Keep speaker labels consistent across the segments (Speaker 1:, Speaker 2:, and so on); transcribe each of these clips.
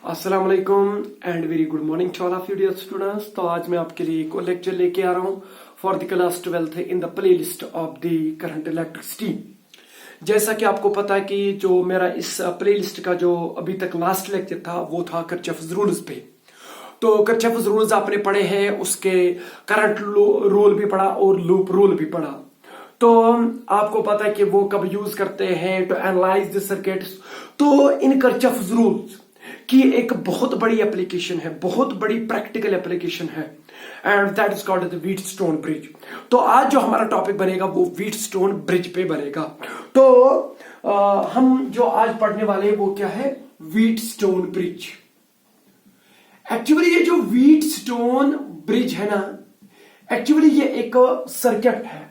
Speaker 1: अस्सलाम वालेकुम and very good morning to all of you dear students. तो आज मैं आपके लिए एक और लेक्चर लेके आ रहा हूँ for the class 12th in the playlist of the current electricity. जैसा कि आपको पता है कि जो मेरा इस प्लेलिस्ट का जो अभी तक लास्ट लेक्चर था वो था किरचॉफ्स रूल्स पे। तो किरचॉफ्स रूल्स आपने पढ़े हैं, उसके करंट रूल भी पढ़ा और लूप रूल भी पढ़ा। तो आपको पता है कि वो कब यूज करते हैं टू एनालाइज द सर्किट्स। तो इन किरचॉफ्स रूल्स की एक बहुत बड़ी एप्लीकेशन है, बहुत बड़ी प्रैक्टिकल एप्लीकेशन है and that is called the Wheatstone bridge. तो आज जो हमारा टॉपिक बनेगा वो व्हीटस्टोन ब्रिज पे बनेगा। तो हम जो आज पढ़ने वाले हैं वो क्या है, व्हीटस्टोन ब्रिज। एक्चुअली ये जो व्हीटस्टोन ब्रिज है ना, एक्चुअली ये एक सर्किट है,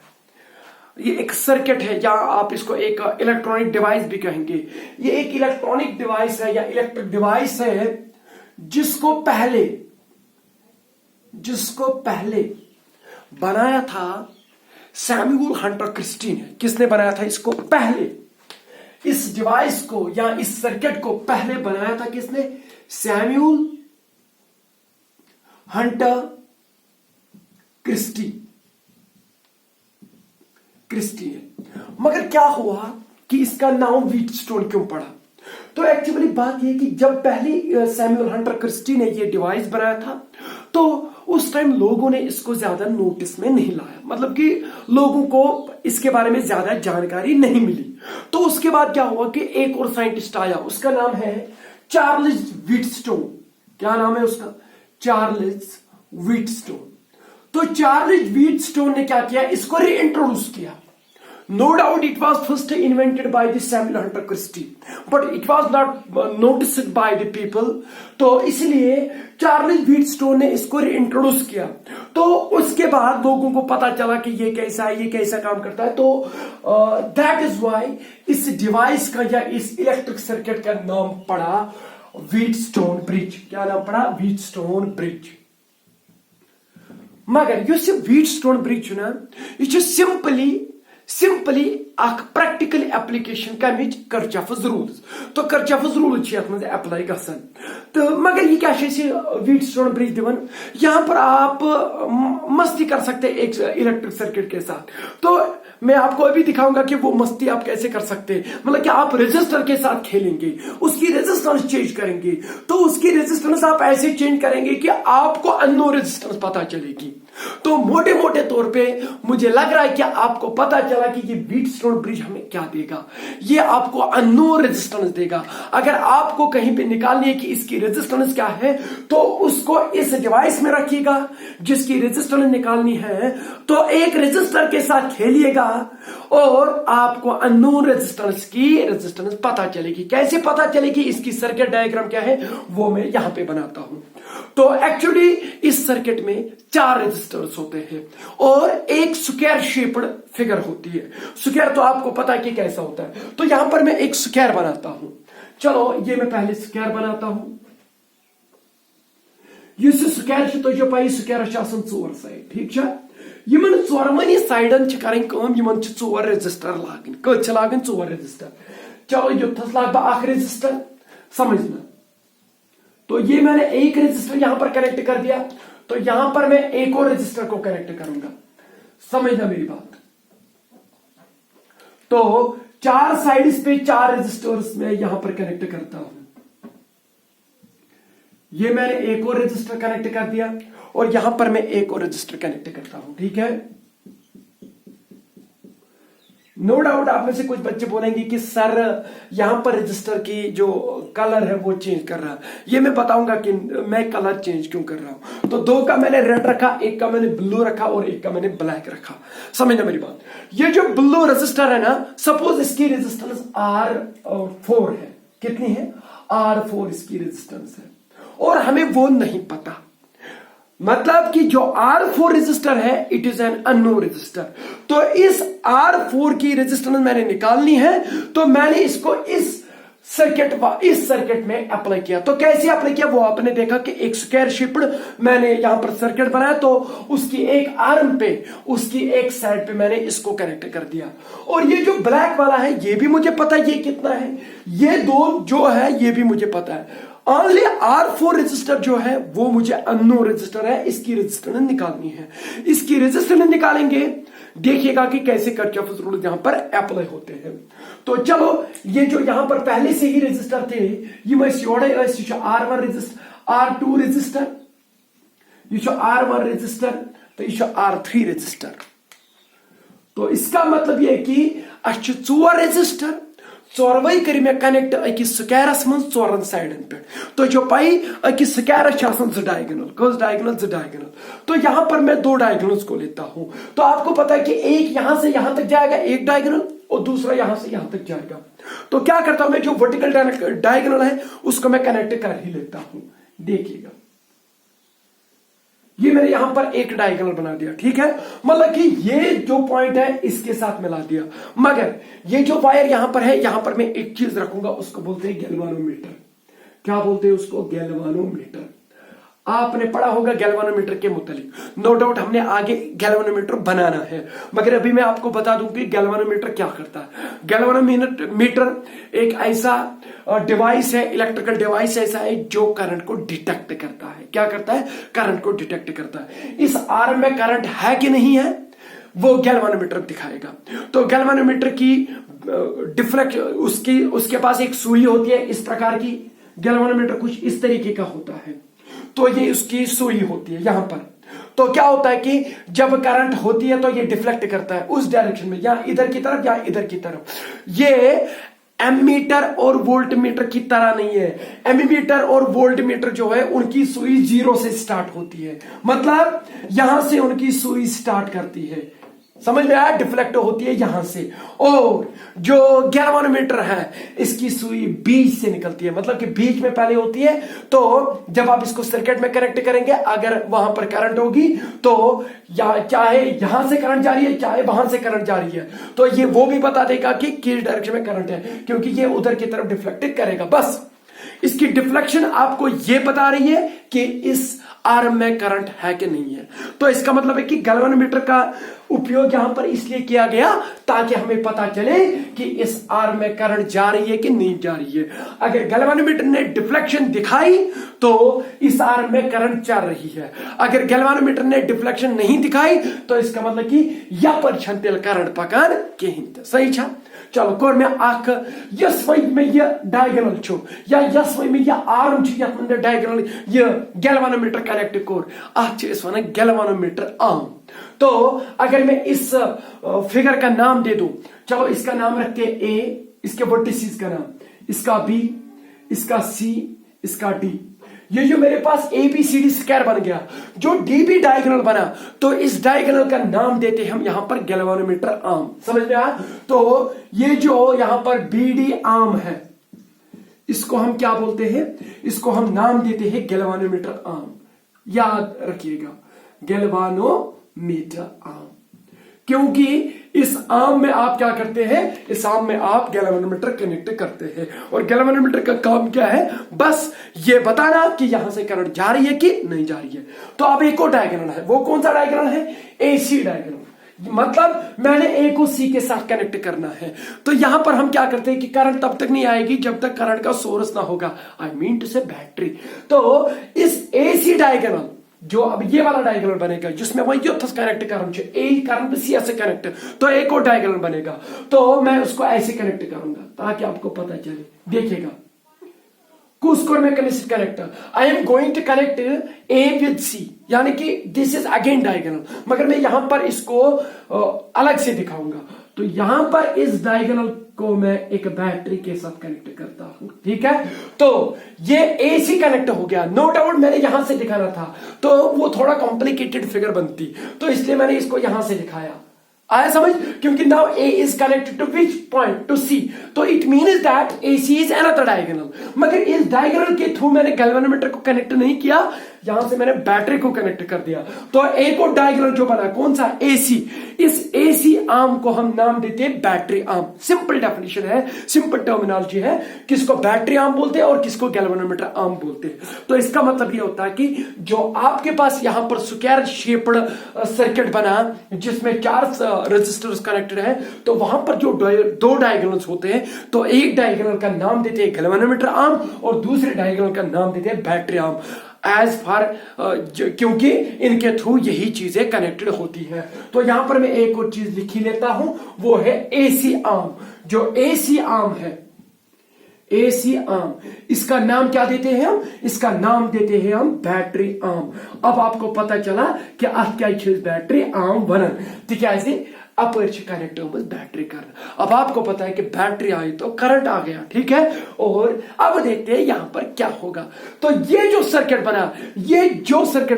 Speaker 1: ये एक सर्किट है या आप इसको एक इलेक्ट्रॉनिक डिवाइस भी कहेंगे। ये एक इलेक्ट्रॉनिक डिवाइस है या इलेक्ट्रिक डिवाइस है जिसको पहले बनाया था सैमुअल हंटर क्रिस्टी ने। किसने बनाया था इसको पहले? इस डिवाइस को या इस सर्किट को पहले बनाया था किसने? सैमुअल हंटर क्रिस्टी ने। मगर क्या हुआ कि इसका नाम व्हीटस्टोन क्यों पड़ा? तो एक्चुअली बात यह कि जब पहले सैमुअल हंटर क्रिस्टी ने ये डिवाइस बनाया था तो उस टाइम लोगों ने इसको ज्यादा नोटिस में नहीं लाया, मतलब कि लोगों को इसके बारे में ज्यादा जानकारी नहीं मिली। तो उसके बाद क्या हुआ कि एक और साइंटिस्ट आया, उसका नाम है चार्ल्स व्हीटस्टोन। क्या नाम है उसका? Charles Wheatstone. तो चार्ल्स व्हीटस्टोन ने क्या किया, इसको रीइंट्रोड्यूस किया। No doubt it was first invented by the Samuel Hunter Christie, but it was not noticed by the people. तो इसलिए चार्ल्स व्हीटस्टोन ने इसको रीइंट्रोड्यूस किया। तो उसके बाद लोगों को पता चला कि ये कैसा है, ये कैसा काम करता है। तो दैट इज वाई इस डिवाइस का या इस इलेक्ट्रिक सर्किट का नाम पड़ा व्हीटस्टोन ब्रिज। क्या नाम पड़ा? Wheatstone bridge. मगर यह व्हीटस्टोन ब्रिज ना, यह सिंपली अख प्रैक्टिकल एप्लीकेशन कमिच किरचॉफ्स रूल्स। तो किरचॉफ्स रूल अप्लाई गसन। तो मगर ये क्या व्हीटस्टोन ब्रिज दिवन, यहां पर आप मस्ती कर सकते हैं एक इलेक्ट्रिक सर्किट के साथ। तो मैं आपको अभी दिखाऊंगा कि वो मस्ती आप कैसे कर सकते हैं। मतलब कि आप रेजिस्टर के साथ खेलेंगे, उसकी रेजिस्टेंस चेंज करेंगे। तो उसकी रेजिस्टेंस आप ऐसे चेंज करेंगे कि आपको अननोन रेजिस्टेंस पता चलेगी। तो मोटे मोटे तौर पे मुझे लग रहा है कि आपको पता चला कि ये व्हीटस्टोन ब्रिज हमें क्या देगा। ये आपको अननोन रेजिस्टेंस देगा। अगर आपको कहीं पे निकालनी है कि इसकी रेजिस्टेंस क्या है तो उसको इस डिवाइस में रखिएगा जिसकी रेजिस्टेंस निकालनी है। तो एक रेजिस्टर के साथ खेलिएगा और आपको अननोन रेजिस्टेंस की रेजिस्टेंस पता चलेगी। कैसे पता चलेगी? इसकी सर्किट डायग्राम क्या है वो मैं यहां पे बनाता हूं। तो एक्चुअली इस सर्किट में 4 रेजिस्टर्स होते हैं और एक स्क्वायर शेप्ड फिगर होती है। स्क्वायर तो आपको पता है कि कैसा होता है। तो यहां पर मैं एक स्क्वायर बनाता हूं। चलो ये मैं पहले स्क्वायर बनाता हूं। स्क्वायर तो पाई स्क्वायर 4 साइड, ठीक है। यमन चोरवनी साइडन करें काम, यमन 4 रेजिस्टर लागन। कत लागन? 4 रेजिस्टर। चलो युद्धस लाग बा रेजिस्टर, समझना। तो ये मैंने एक रेजिस्टर यहां पर कनेक्ट कर दिया, तो यहां पर मैं एक और रेजिस्टर को कनेक्ट करूंगा। समझना मेरी बात। तो 4 साइड्स पे 4 रेजिस्टर्स में यहां पर कनेक्ट करता हूं। ये मैंने एक और रेजिस्टर कनेक्ट कर दिया और यहां पर मैं एक और रजिस्टर कनेक्ट करता हूं, ठीक है। नो डाउट आप में से कुछ बच्चे बोलेंगे कि सर यहां पर रजिस्टर की जो कलर है वो चेंज कर रहा है। ये मैं बताऊंगा कि मैं कलर चेंज क्यों कर रहा हूं। तो 2 का मैंने रेड रखा, एक का मैंने ब्लू रखा और एक का मैंने ब्लैक रखा। समझना मेरी बात। ये जो ब्लू रजिस्टर है ना, सपोज इसकी रेजिस्टेंस R4 है। कितनी है? R4 इसकी रेजिस्टेंस है और हमें वो नहीं पता। मतलब कि जो R4 रेजिस्टर है it is an unknown register. तो इस R4 की रेजिस्टेंस मैंने निकालनी है, तो मैंने इसको इस इस सर्किट में अप्लाई किया। तो कैसे अप्लाई किया वो आपने देखा कि एक स्क्वायर शेप्ड मैंने यहां पर सर्किट बनाया, तो उसकी एक आर्म पे, उसकी एक साइड पे मैंने इसको कनेक्ट कर दिया। और ये जो ब्लैक वाला है ये भी मुझे पता है ये कितना है, ये दो जो है ये भी मुझे पता है। ओनली R4 रजिस्टर जो है वो मुझे अननोन रजिस्टर है, इसकी रजिस्टर निकालनी है। इसकी रजिस्टर निकालेंगे, देखिएगा कि कैसे किरचॉफ रूल यहां पर अप्लाई होते हैं। तो चलो, ये जो यहां पर पहले से ही रजिस्टर थे ये R1 रजिस्टर, R2 रजिस्टर, ये R1 रजिस्टर, तो ये R3 रजिस्टर। तो इसका मतलब ये कि 4 रजिस्टर, 4 कर मे कनेक्ट अकिस स्क्वायरस मन 4 साइडन पे। तो जो पाई अकिस स्क्वायरस डायगोनल, कस डायगोनल, डायगोनल। तो यहां पर मैं 2 डायगोनल्स को लेता हूं। तो आपको पता है कि एक यहां से यहां तक जाएगा एक डायगोनल, और दूसरा यहां से यहां तक जाएगा। तो क्या करता हूं मैं, जो वर्टिकल डायगोनल है उसको मैं कनेक्ट कर ही लेता हूं। देखिएगा ये मैंने यहां पर एक डायगोनल बना दिया, ठीक है, मतलब कि ये जो पॉइंट है इसके साथ मिला दिया। मगर ये जो वायर यहां पर है, यहां पर मैं एक चीज रखूंगा, उसको बोलते हैं गैल्वानोमीटर। क्या बोलते हैं उसको? गैल्वानोमीटर। आपने पढ़ा होगा गैल्वानोमीटर के मुतालिक, नो डाउट हमने आगे गैल्वानोमीटर बनाना है, मगर अभी मैं आपको बता दूं कि गैल्वानोमीटर क्या करता है। गैल्वानोमीटर एक ऐसा डिवाइस है, इलेक्ट्रिकल डिवाइस ऐसा है जो करंट को डिटेक्ट करता है। क्या करता है? करंट को डिटेक्ट करता है। इस आर्म में करंट है कि नहीं है वो गैल्वानोमीटर दिखाएगा। तो गैल्वानोमीटर की डिफ्लेक्ट, उसके पास एक सुई होती है इस प्रकार की। गैल्वानोमीटर कुछ इस तरीके का होता है, तो ये उसकी सुई होती है यहां पर। तो क्या होता है कि जब करंट होती है तो ये डिफ्लेक्ट करता है उस डायरेक्शन में, या इधर की तरफ या इधर की तरफ। ये एमीटर और वोल्टमीटर की तरह नहीं है। एमीटर और वोल्टमीटर जो है उनकी सुई 0 से स्टार्ट होती है, मतलब यहां से उनकी सुई स्टार्ट करती है, समझ में आया? डिफ्लेक्ट होती है यहां से। और जो गैल्वानोमीटर है इसकी सुई बीच से निकलती है, मतलब कि बीच में पहले होती है। तो जब आप इसको सर्किट में कनेक्ट करेंगे, अगर वहां पर करंट होगी तो चाहे यहां से करंट जा रही है चाहे वहां से करंट जा रही है, तो ये वो भी बता देगा कि किस डायरेक्शन में करंट है, क्योंकि ये उधर की तरफ डिफ्लेक्ट करेगा। बस इसकी डिफ्लेक्शन आपको ये बता रही है कि इस आर्म में करंट है कि नहीं है। तो इसका मतलब है कि गैल्वानोमीटर का उपयोग यहां पर इसलिए किया गया ताकि हमें पता चले कि इस आर्म में करंट जा रही है कि नहीं जा रही है। अगर गैल्वानोमीटर ने डिफ्लेक्शन दिखाई तो इस आर्म में करंट चल रही है। अगर गैल्वानोमीटर ने डिफ्लेक्शन नहीं दिखाई तो इसका मतलब कि या पर करंट पकड़ कहीं। सही छा? चलो कोर में आख यस वही में ये डायगोनल छो, या यस वही में ये आर्म छ यत में डायगोनल ये गैल्वानोमीटर कनेक्ट कोर आख इस वन गैल्वानोमीटर आर्म। तो अगर मैं इस फिगर का नाम दे दूं, चलो इसका नाम रखते हैं ए, इसके वर्टिसेस का नाम, इसका बी, इसका सी, इसका डी। ये जो मेरे पास ABCD स्क्वायर बन गया, जो DB डायगोनल बना, तो इस डायगोनल का नाम देते हैं हम यहां पर गैल्वानोमीटर आर्म। समझ में आया? तो ये जो यहां पर BD आर्म है इसको हम क्या बोलते हैं? इसको हम नाम देते हैं गैल्वानोमीटर आर्म। याद रखिएगा, गैल्वानोमीटर आर्म, क्योंकि इस आर्म में आप क्या करते हैं? इस आर्म में आप गैल्वानोमीटर कनेक्ट करते हैं। और गैल्वानोमीटर का काम क्या है? बस ये बताना कि यहां से करंट जा रही है कि नहीं जा रही है। तो अब एक और डायगोनल है, वो कौन सा डायगोनल है? AC डायगोनल, मतलब मैंने A को C के साथ कनेक्ट करना है। तो यहां पर हम क्या करते हैं कि करंट तब तक नहीं आएगी जब तक करंट का सोर्स ना होगा, आई मीन टू से बैटरी। तो इस AC डायगोनल, जो अब ये वाला डायगोनल बनेगा जिसमें वही कनेक्ट करंट ए करंट सी से कनेक्ट, तो एक और डायगोनल बनेगा। तो मैं उसको ऐसे कनेक्ट करूंगा ताकि आपको पता चले। देखिएगा कुछ में connect, I am going to connect A with C, यानी कि दिस इज अगेन डायगोनल, मगर मैं यहां पर इसको अलग से दिखाऊंगा। तो यहां पर इस डायगोनल को मैं एक बैटरी के साथ कनेक्ट करता हूं, ठीक है? तो ये AC कनेक्ट हो गया। नो डाउट मैंने यहां से दिखाना था तो वो थोड़ा कॉम्प्लिकेटेड फिगर बनती, तो इसलिए मैंने इसको यहां से दिखाया। आया समझ? क्योंकि now A is connected to which point? To C। तो it means that AC is another diagonal. मगर इस डायगोनल के थ्रू मैंने गैल्वेनोमीटर को कनेक्ट नहीं किया, यहां से मैंने बैटरी को कनेक्ट कर दिया। तो एक और डायगोनल जो बना कौन सा, AC। इस AC आर्म को हम नाम देते हैं बैटरी आर्म। सिंपल डेफिनेशन है, सिंपल टर्मिनोलॉजी है, किसको बैटरी आर्म बोलते हैं और किसको गैल्वेनोमीटर आर्म बोलते हैं। तो इसका मतलब ये होता है कि जो आपके पास यहां पर स्क्वायर शेप्ड सर्किट बना जिसमें 4 रेजिस्टर्स कनेक्टेड है, तो वहां पर जो दो डायगोनल्स होते हैं, तो एक डायगोनल का नाम देते हैं गैल्वेनोमीटर आर्म और दूसरे डायगोनल का नाम देते हैं बैटरी आर्म। एज फार क्योंकि इनके थ्रू यही चीजें कनेक्टेड होती हैं। तो यहां पर मैं एक और चीज लिखी लेता हूं, वो है AC आर्म। जो AC आर्म है, AC आर्म, इसका नाम क्या देते हैं हम, इसका नाम देते हैं हम बैटरी आर्म। अब आपको पता चला कि आप क्या चीज बैटरी आर्म बनन तिकाज़े अपर कनेक्ट बैटरी करना। अब आपको पता है कि बैटरी आई तो करंट आ गया, ठीक है। और अब देखते हैं यहां पर क्या होगा। तो ये जो सर्किट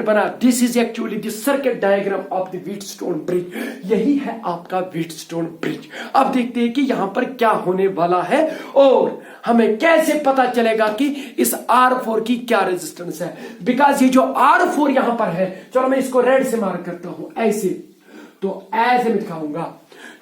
Speaker 1: बना, this is actually the circuit diagram of the Wheatstone bridge. यही है आपका व्हीटस्टोन ब्रिज। अब देखते हैं कि यहां पर क्या होने वाला है और हमें कैसे पता चलेगा कि इस R4 की क्या रेजिस्टेंस है। बिकॉज ये जो R4 यहां पर है, चलो मैं इसको रेड से मार्क करता हूं, ऐसे, तो ऐसे मैं दिखाऊंगा।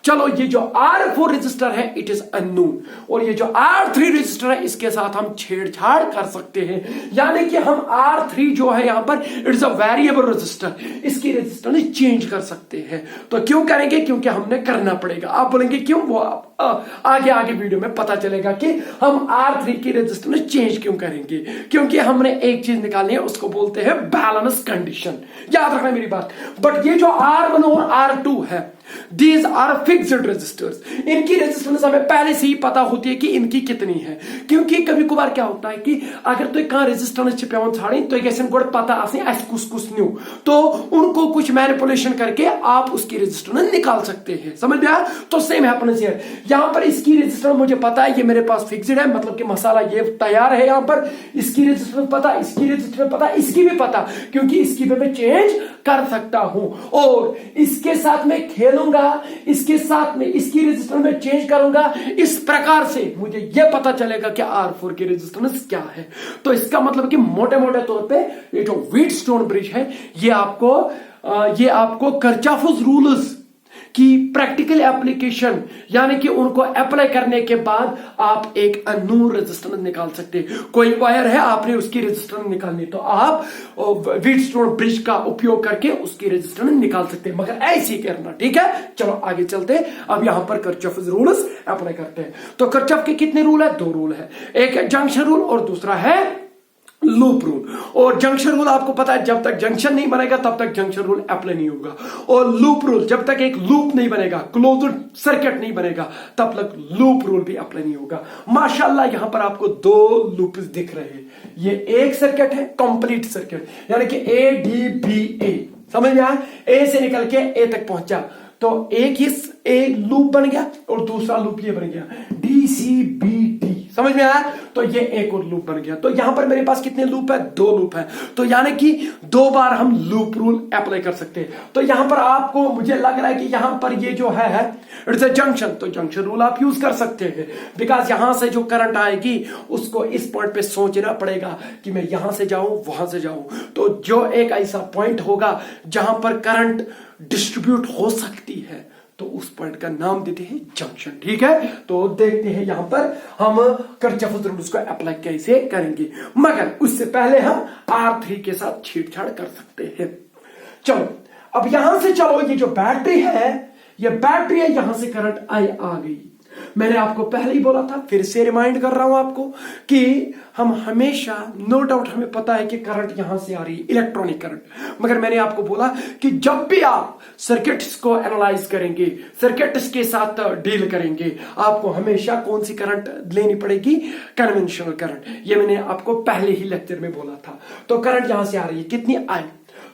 Speaker 1: चलो ये जो R4 रजिस्टर है इट इज अननोन, और ये जो R3 रजिस्टर है इसके साथ हम छेड़छाड़ कर सकते हैं। यानी कि हम R3 जो है यहां पर it is a variable resistor, इसकी रेजिस्टेंस चेंज कर सकते हैं। तो क्यों करेंगे, क्योंकि हमने करना पड़ेगा। आप बोलेंगे क्यों, वो आगे वीडियो में पता चलेगा कि हम R3 की रेजिस्टेंस चेंज क्यों करेंगे। क्योंकि हमने एक चीज निकालनी है, उसको बोलते हैं बैलेंस कंडीशन। याद रखना मेरी बात। बट ये जो R1 और R2 है, These are fixed resistors। इनकी रेजिस्टेंस हमें पहले से ही पता होती है कि इनकी कितनी है। क्योंकि कभी कभार क्या होता है कि अगर तो कहां रेजिस्टेंस पेवन छाड़ी तो गोड़ पता कुछ न्यू, तो उनको कुछ मैनिपुलेशन करके आप उसकी रेजिस्टेंस निकाल सकते हैं। समझ में आया। तो सेम हैपन्स हियर। यहां पर इसकी रेजिस्टेंस मुझे पता है, ये मेरे पास फिक्स्ड है, मतलब कि मसाला ये तैयार है। यहां पर इसकी रेजिस्टेंस पता, इसकी रेजिस्टेंस पता, इसकी भी पता, क्योंकि इसकी भी मैं चेंज कर सकता हूं। और इसके साथ में खेलूंगा, इसके साथ में इसकी रेजिस्टेंस में चेंज करूंगा। इस प्रकार से मुझे यह पता चलेगा कि R4 की रेजिस्टेंस क्या है। तो इसका मतलब कि मोटे मोटे तौर पे ये जो व्हीटस्टोन ब्रिज है, ये आपको किरचॉफ रूल्स की प्रैक्टिकल एप्लीकेशन, यानी कि उनको अप्लाई करने के बाद आप एक अननोन रेजिस्टेंस निकाल सकते हैं। कोई वायर है, आपने उसकी रेजिस्टेंस निकालनी, तो आप व्हीटस्टोन ब्रिज का उपयोग करके उसकी रेजिस्टेंस निकाल सकते हैं, मगर ऐसे ही करना, ठीक है। चलो आगे चलते हैं। अब यहां पर किरचॉफ रूल्स अप्लाई करते हैं। तो किरचॉफ के कितने रूल है, 2 रूल है। एक है जंक्शन रूल और दूसरा है लूप रूल। और जंक्शन रूल आपको पता है, जब तक जंक्शन नहीं बनेगा तब तक जंक्शन रूल अप्लाई नहीं होगा। और लूप रूल, जब तक एक लूप नहीं बनेगा, क्लोज्ड सर्किट नहीं बनेगा, तब तक लूप रूल भी अप्लाई नहीं होगा। माशाल्लाह यहां पर आपको 2 लूप्स दिख रहे हैं। ये एक सर्किट है, कंप्लीट सर्किट, यानी कि ADBA। समझ में आया। ए से निकल के ए तक पहुंचा, तो एक लूप बन गया और दूसरा लूप ये बन गया DCBD। समझ में आया। तो ये एक और लूप बन गया। तो यहां पर मेरे पास कितने लूप है, 2 लूप है। तो यानी कि 2 बार हम लूप रूल अप्लाई कर सकते हैं। तो यहां पर आपको, मुझे लग रहा है कि यहां पर ये जो है इट्स अ जंक्शन, तो जंक्शन रूल आप यूज कर सकते हैं। बिकॉज यहां से जो करंट आएगी उसको इस पॉइंट पे सोचना पड़ेगा कि मैं यहां से जाऊं वहां से जाऊं। तो जो एक ऐसा पॉइंट होगा जहां पर करंट डिस्ट्रीब्यूट हो सकती है, तो उस पॉइंट का नाम देते हैं जंक्शन, ठीक है। तो देखते हैं यहां पर हम किरचॉफ रूल्स को अप्लाई कैसे करेंगे, मगर उससे पहले हम R3 के साथ छेड़छाड़ कर सकते हैं। चलो अब यहां से, चलो ये जो बैटरी है, ये बैटरी है, यहां से करंट आ गई। मैंने आपको पहले ही बोला था, फिर से रिमाइंड कर रहा हूं आपको कि हम हमेशा, नो डाउट हमें पता है कि करंट यहां से आ रही है, इलेक्ट्रॉनिक करंट, मगर मैंने आपको बोला कि जब भी आप सर्किट्स को एनालाइज करेंगे, सर्किट्स के साथ डील करेंगे, आपको हमेशा कौन सी करंट लेनी पड़ेगी, कन्वेंशनल करंट। ये मैंने आपको पहले ही लेक्चर में बोला था। तो करंट यहां से आ रही है, कितनी आई,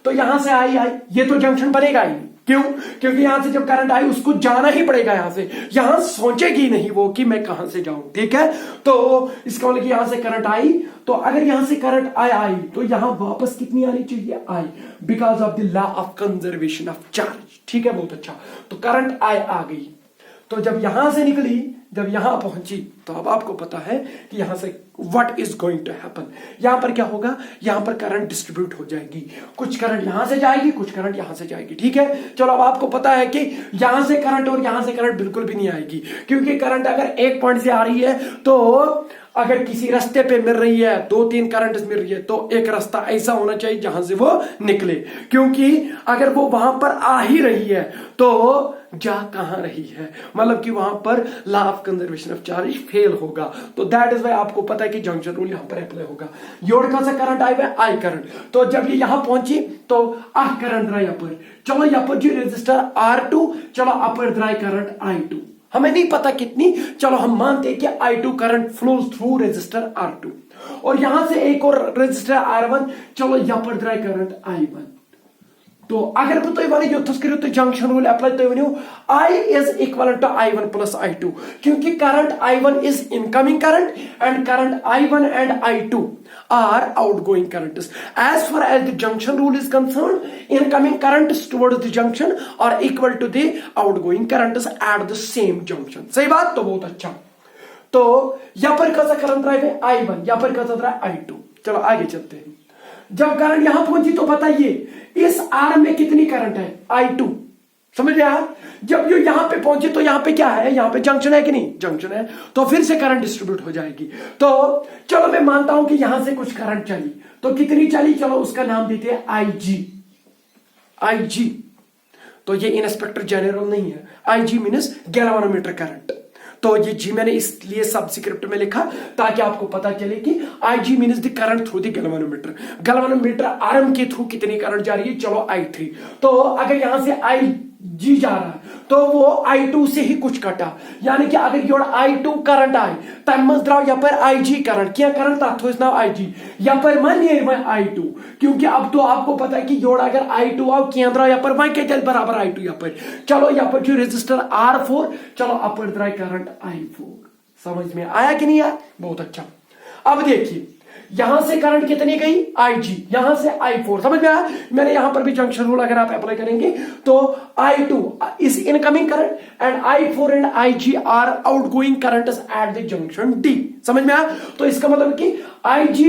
Speaker 1: तो यहां से आई, ये तो जंक्शन बनेगा ही नहीं। क्यों, क्योंकि यहां से जब करंट आई उसको जाना ही पड़ेगा यहां से, यहां सोचेगी नहीं वो कि मैं कहां से जाऊं, ठीक है। तो इसका मतलब यहां से करंट आई, तो अगर यहां से करंट आई तो यहां वापस कितनी आनी चाहिए, आई, because of the law of conservation of charge, ठीक है। बहुत अच्छा। तो करंट आ गई, तो जब यहां से निकली जब यहां पहुंची तो अब आपको पता है कि यहां से what is going to happen. यहां पर क्या होगा, यहां पर करंट डिस्ट्रीब्यूट हो जाएगी, कुछ करंट यहां से जाएगी, कुछ करंट यहां से जाएगी। ठीक है, चलो अब आपको पता है कि यहां से करंट और यहां से करंट बिल्कुल भी नहीं आएगी, क्योंकि करंट अगर एक पॉइंट से आ रही है तो अगर किसी रास्ते पे मिल रही है, 2-3 करंट मिल रही है, तो एक रास्ता ऐसा होना चाहिए जहां से वो निकले, क्योंकि अगर वो वहां पर आ ही रही है तो जा कहां रही है, मतलब कि वहां पर law of conservation of charge fail होगा। तो दैट इज वाई आपको पता है कि जंक्शन रूल यहां पर अप्लाई होगा। योड़ का सा करंट आई हुआ आई करंट, तो जब ये यहां पहुंची तो आह करंट रहा यहां पर, चलो यहां पर जो रेजिस्टर R2, चलो अपर ड्राई करंट I2, हमें नहीं पता कितनी, चलो हम मानते हैं कि I2 current flows through resistor R2, और यहां से एक और रेजिस्टर R1, चलो यहां पर ड्राई करंट I1। तो अगर बह तुम वन योथस करो तो जंक्शन रूल अप्लाई, तुम वनो I is equal to I1 plus I2, क्योंकि current I1 is incoming current and current I1 and I2 are outgoing currents. As far as the junction rule is concerned, incoming currents towards the junction are equal to the outgoing currents at the same junction. सही बात, तो बहुत अच्छा। तो यहां पर कैसा current रहा है I1, यहां पर कैसा रहा है I2। चलो आगे चलते हैं। जब करंट यहां पहुंची तो बताइए इस आर्म में कितनी करंट है, I2, समझ रहे आप। जब ये यहां पे पहुंचे तो यहां पे क्या है, यहां पे जंक्शन है कि नहीं, जंक्शन है, तो फिर से करंट डिस्ट्रीब्यूट हो जाएगी। तो चलो मैं मानता हूं कि यहां से कुछ करंट चली, तो कितनी चली, चलो उसका नाम देते हैं IG। तो ये इंस्पेक्टर जनरल नहीं है, IG मीन्स गैल्वेनोमीटर करंट। तो ये जी मैंने इसलिए सबस्क्रिप्ट में लिखा ताकि आपको पता चले कि IG means the current through the galvanometer. Galvanometer arm के थ्रू कितनी करंट जा रही है, चलो I3। तो अगर यहां से IG जा रहा है तो वो I2 से ही कुछ कटा, यानी कि अगर योड़ I2 करंट आए तब मज द्राव यपर IG करंट, क्या करंट था नाम IG, यपर मन I2, क्योंकि अब तो आपको पता है कि योड़ अगर I2 आओ क्या द्राव यपर वहां के चल बराबर I2 यपर, चलो यपर जो रेजिस्टर R4, चलो अपर द्राव करंट I4। समझ में आया कि नहीं आया, बहुत अच्छा। अब देखिए यहां से करंट कितनी गई IG, यहां से I4, समझ में आया। मैंने यहां पर भी जंक्शन रूल अगर आप अप्लाई करेंगे तो I2 is incoming current and I4 and IG are outgoing current at the junction D, समझ में आया। तो इसका मतलब कि IG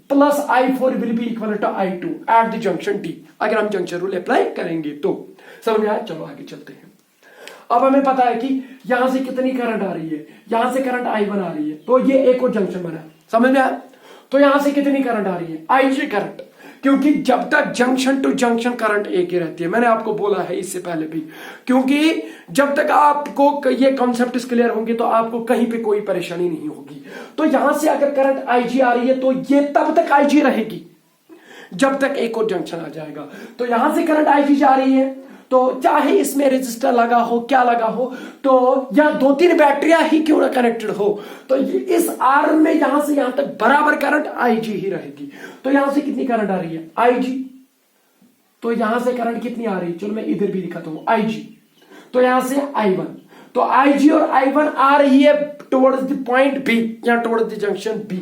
Speaker 1: plus I4 will be equal to I2 at the junction D, अगर हम जंक्शन रूल अप्लाई करेंगे तो। समझ में आया, चलो आगे चलते हैं। अब हमें पता है कि यहां से कितनी करंट आ रही है, यहां से करंट I1 आ रही है, तो ये एक और जंक्शन बना, समझ में आया। तो यहां से कितनी करंट आ रही है, IG करंट, क्योंकि जब तक जंक्शन टू जंक्शन करंट एक ही रहती है, मैंने आपको बोला है इससे पहले भी, क्योंकि जब तक आपको ये कॉन्सेप्ट क्लियर होंगे तो आपको कहीं पे कोई परेशानी नहीं होगी। तो यहां से अगर करंट IG आ रही है तो ये तब तक IG रहेगी जब तक एक और जंक्शन आ जाएगा। तो यहां से करंट IG जा रही है, तो चाहे इसमें रेजिस्टर लगा हो, क्या लगा हो, तो या 2-3 बैटरियां ही क्यों ना कनेक्टेड हो, तो इस आर्म में यहां से यहां तक बराबर करंट IG ही रहेगी। तो यहां से कितनी करंट आ रही है IG, तो यहां से करंट कितनी आ रही है, चलो मैं इधर भी दिखाता हूं IG, तो यहां से I1, तो IG और I1 आ रही है टुवर्ड्स द पॉइंट B या टुवर्ड्स द जंक्शन B,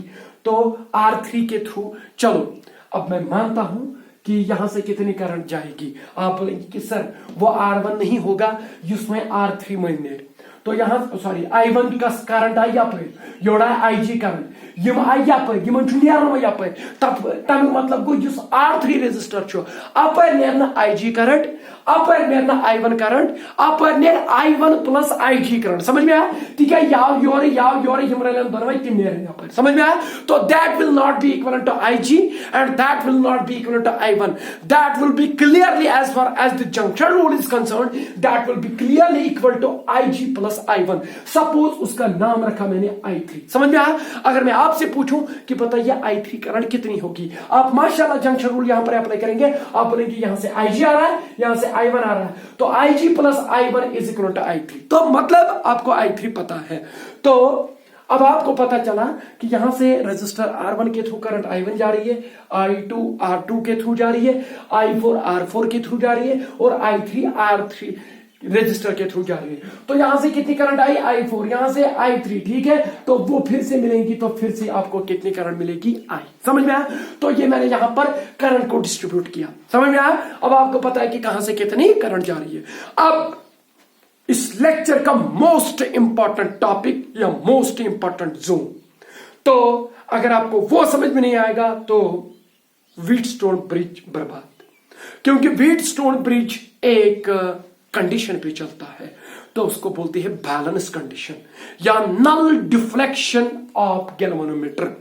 Speaker 1: तो R3 के थ्रू। चलो अब मैं मानता हूं कि यहां से कितनी करंट जाएगी, आप बोलेंगे कि सर वो R1 नहीं होगा, उसमें R3 महीने, तो यहां सॉरी I1 का करंट आई पर योड़ा IG करंट यम आई पर यमन नुन तब मतलब गो जुस R3 रेजिस्टर छो अपर नेरना IG करंट, अपर नेरना I1 करंट, अपर नेर I1 प्लस IG करंट, समझ में आया। ठीक है, याव योरे यम रलन दोनों तीन नेर यहां पर, समझ में आया। तो that will not be equal to IG and that will not be equal to I1, that will be clearly as far as the junction rule is concerned, that will be clearly equal to IG plus I1। Suppose उसका नाम रखा मैंने I3, समझ में आया। अगर मैं आपसे पूछूं कि बताइए I3 करंट कितनी होगी, आप माशाल्लाह जंक्शन रूल यहां पर अप्लाई करेंगे, आप बोलेंगे यहां से IG आ रहा है, यहां से I1 आ रहा है, तो IG plus I1 is equal to I3, तो मतलब आपको I3 पता है। तो अब आपको पता चला कि यहां से रेजिस्टर R1 के थ्रू करंट I1 जा रही है, I2 R2 के थ्रू जा रही है, I4 R4 के थ्रू जा रही है और I3 R3 रजिस्टर के थ्रू जा रही है। तो यहां से कितनी करंट आई I4, यहां से I3, ठीक है, तो वो फिर से मिलेंगी, तो फिर से आपको कितनी करंट मिलेगी I, समझ में आया। तो ये मैंने यहां पर करंट को डिस्ट्रीब्यूट किया, समझ में आया। अब आपको पता है कि कहां से कितनी करंट जा रही है। अब इस लेक्चर का मोस्ट इंपॉर्टेंट टॉपिक या मोस्ट इंपॉर्टेंट जोन। तो अगर आपको वो समझ में नहीं आएगा तो व्हीटस्टोन ब्रिज बर्बाद, क्योंकि व्हीटस्टोन ब्रिज एक कंडीशन पे चलता है, तो उसको बोलते हैं बैलेंस कंडीशन या नल डिफ्लेक्शन ऑफ गैल्वेनोमीटर।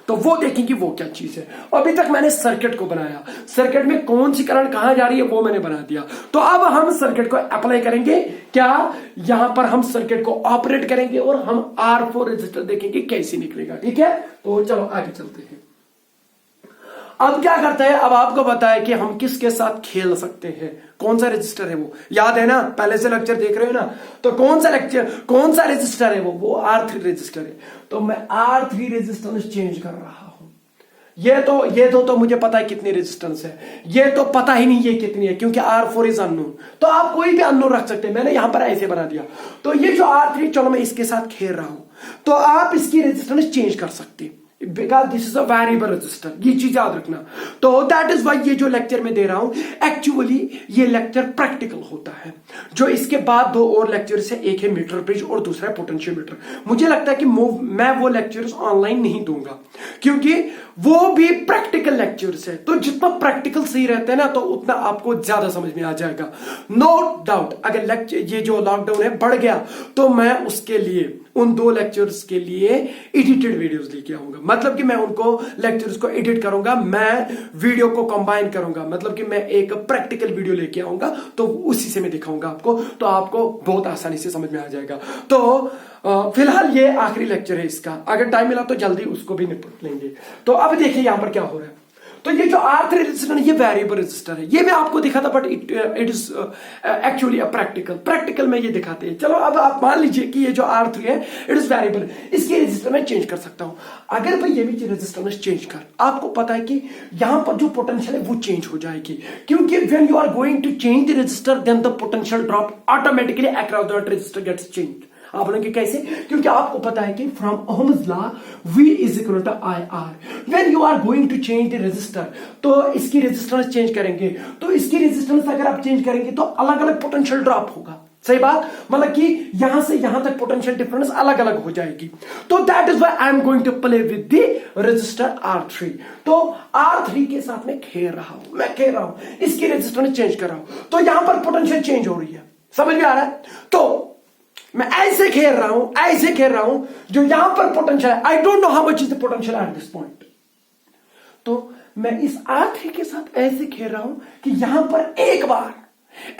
Speaker 1: तो वो देखेंगे वो क्या चीज है। अभी तक मैंने सर्किट को बनाया, सर्किट में कौन सी करंट कहां जा रही है वो मैंने बना दिया। तो अब हम सर्किट को अप्लाई करेंगे, क्या यहां पर हम सर्किट को ऑपरेट करेंगे और हम R4 रजिस्टर देखेंगे कैसे निकलेगा। ठीक है, तो चलो आगे चलते हैं। अब क्या करते हैं, अब आपको पता है कि हम किसके साथ खेल सकते हैं, कौन सा रजिस्टर है वो याद है ना, पहले से लेक्चर देख रहे हो ना। तो कौन सा रजिस्टर है वो R3 रजिस्टर है। तो मैं R3 रेजिस्टेंस चेंज कर रहा हूं। ये तो मुझे पता है कितनी रेजिस्टेंस है, ये तो पता ही नहीं है कितनी है, क्योंकि R4 इज अननोन। तो आप कोई भी अननोन रख सकते हैं, मैंने यहां पर ऐसे बना दिया। तो ये जो R3, चलो मैं इसके साथ खेल रहा हूं, तो आप इसकी रेजिस्टेंस चेंज कर सकते हैं, because this is a variable resistor. ये चीज याद रखना। तो दैट इज वाई ये जो लेक्चर में दे रहा हूं, एक्चुअली ये लेक्चर प्रैक्टिकल होता है। जो इसके बाद 2 और लेक्चर्स है, एक है मीटर ब्रिज और दूसरा है पोटेंशियोमीटर। मुझे लगता है कि मैं वो लेक्चर्स ऑनलाइन नहीं दूंगा, क्योंकि वो भी प्रैक्टिकल लेक्चर्स है। तो जितना प्रैक्टिकल सही रहता है ना, तो उतना आपको ज्यादा समझ में आ जाएगा। नो डाउट अगर लेक्चर ये जो लॉकडाउन है बढ़ गया, तो मैं उसके लिए उन 2 लेक्चर्स के लिए एडिटेड वीडियोस लेके आऊंगा। मतलब कि मैं उनको लेक्चर्स को एडिट करूंगा, मैं वीडियो को कंबाइन करूंगा, मतलब कि मैं एक प्रैक्टिकल वीडियो लेके आऊंगा, तो उसी से मैं दिखाऊंगा आपको, तो आपको बहुत आसानी से समझ में आ जाएगा। तो फिलहाल ये आखिरी लेक्चर है इसका, अगर टाइम मिला तो जल्दी उसको भी निपट लेंगे। तो अब देखिए यहां पर क्या हो रहा है। तो ये जो R3 रजिस्टर है, ये वेरिएबल रजिस्टर है, ये मैं आपको दिखाता, but it is actually practical में ये दिखाते हैं। चलो अब आप मान लीजिए कि ये जो R3 है इट इज वेरिएबल, इसकी रजिस्टर में चेंज कर सकता हूं। अगर भाई ये भी रजिस्टर में चेंज कर, आपको पता है कि यहां पर जो पोटेंशियल है वो चेंज हो जाएगी, क्योंकि when you are going to change the register then the potential drop automatically across the register gets changed. आप बोलेंगे कैसे, क्योंकि आपको पता है कि from ohm's law V is equal to IR। When you are going to change the register, तो इसकी रेजिस्टेंस चेंज करेंगे, तो इसकी रेजिस्टेंस अगर आप चेंज करेंगे तो अलग अलग पोटेंशियल ड्रॉप होगा। सही बात, मतलब कि यहां से यहां तक पोटेंशियल डिफरेंस अलग अलग हो जाएगी। तो that is why I am going to play with the register R3। तो R3 के साथ मैं खेल रहा हूं, इसकी रेजिस्टेंस चेंज कर रहा हूं, तो यहां पर पोटेंशियल चेंज हो रही है। समझ में आ रहा है। तो मैं ऐसे खेल रहा हूं, जो यहां पर पोटेंशियल है, I don't know how much is the potential at this point. तो मैं इस R3 के साथ ऐसे खेल रहा हूं कि यहां पर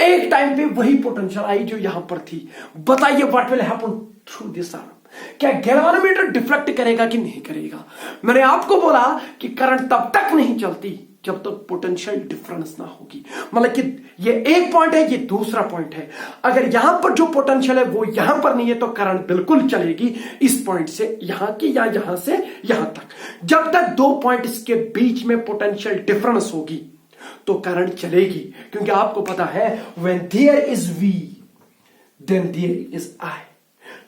Speaker 1: एक टाइम पे वही पोटेंशियल आई जो यहां पर थी। बताइए what will happen through this arm, क्या गैल्वेनोमीटर डिफ्लेक्ट करेगा कि नहीं करेगा। मैंने आपको बोला कि करंट तब तक नहीं चलती जब तक पोटेंशियल डिफरेंस ना होगी। मतलब कि ये एक पॉइंट है, ये दूसरा पॉइंट है। अगर यहां पर जो पोटेंशियल है वो यहां पर नहीं है, तो करंट बिल्कुल चलेगी इस पॉइंट से यहां की या यहां से यहां तक। जब तक 2 पॉइंट्स के बीच में पोटेंशियल डिफरेंस होगी तो करंट चलेगी, क्योंकि आपको पता है when there is V then there is I,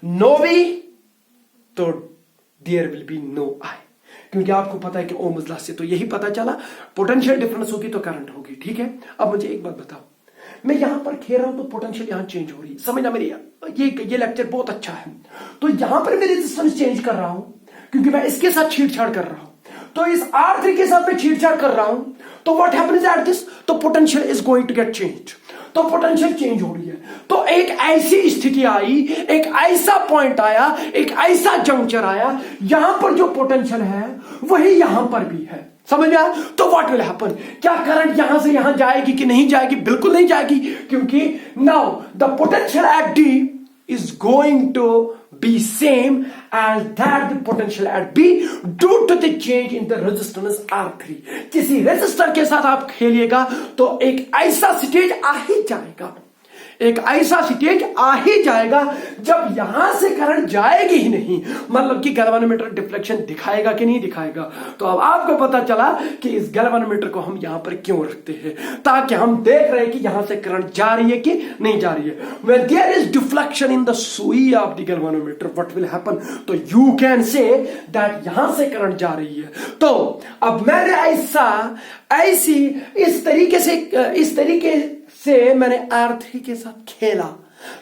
Speaker 1: no V तो there will be no I। क्योंकि आपको पता है कि ओम्स लॉ से तो यही पता चला, पोटेंशियल डिफरेंस होगी तो करंट होगी। ठीक है, अब मुझे एक बात बताओ, मैं यहां पर खेल रहा हूं तो पोटेंशियल यहां चेंज हो रही है, समझना मेरी, ये लेक्चर बहुत अच्छा है। तो यहां पर मैं रेजिस्टेंस चेंज कर रहा हूं, क्योंकि मैं इसके साथ छेड़छाड़ कर रहा हूं। तो इस R3 के साथ मैं छेड़छाड़ कर रहा हूं, तो व्हाट हैपेंस एट दिस, तो potential is going to get changed. तो पोटेंशियल चेंज हो रही है। तो एक ऐसी स्थिति आई, एक ऐसा पॉइंट आया, एक ऐसा जंक्चर आया, यहां पर जो पोटेंशियल है वही यहां पर भी है। समझ में आया। तो व्हाट विल हैपन, क्या करंट यहां से यहां जाएगी कि नहीं जाएगी? बिल्कुल नहीं जाएगी, क्योंकि now the potential at D is going to be same as that the potential at B due to the change in the resistance R3। किसी रेजिस्टर के साथ आप खेलिएगा तो एक ऐसा स्टेज आ ही जाएगा, जब यहां से करंट जाएगी ही नहीं, मतलब कि गैल्वेनोमीटर डिफ्लेक्शन दिखाएगा कि नहीं दिखाएगा। तो अब आपको पता चला कि इस गैल्वेनोमीटर को हम यहां पर क्यों रखते हैं, ताकि हम देख रहे हैं कि यहां से करंट जा रही है कि नहीं जा रही है। When there is deflection in the सुई of the galvanometer, what will happen? तो you can say that यहां से करंट जा रही है। तो अब मैंने इस तरीके से मैंने R3 के साथ खेला,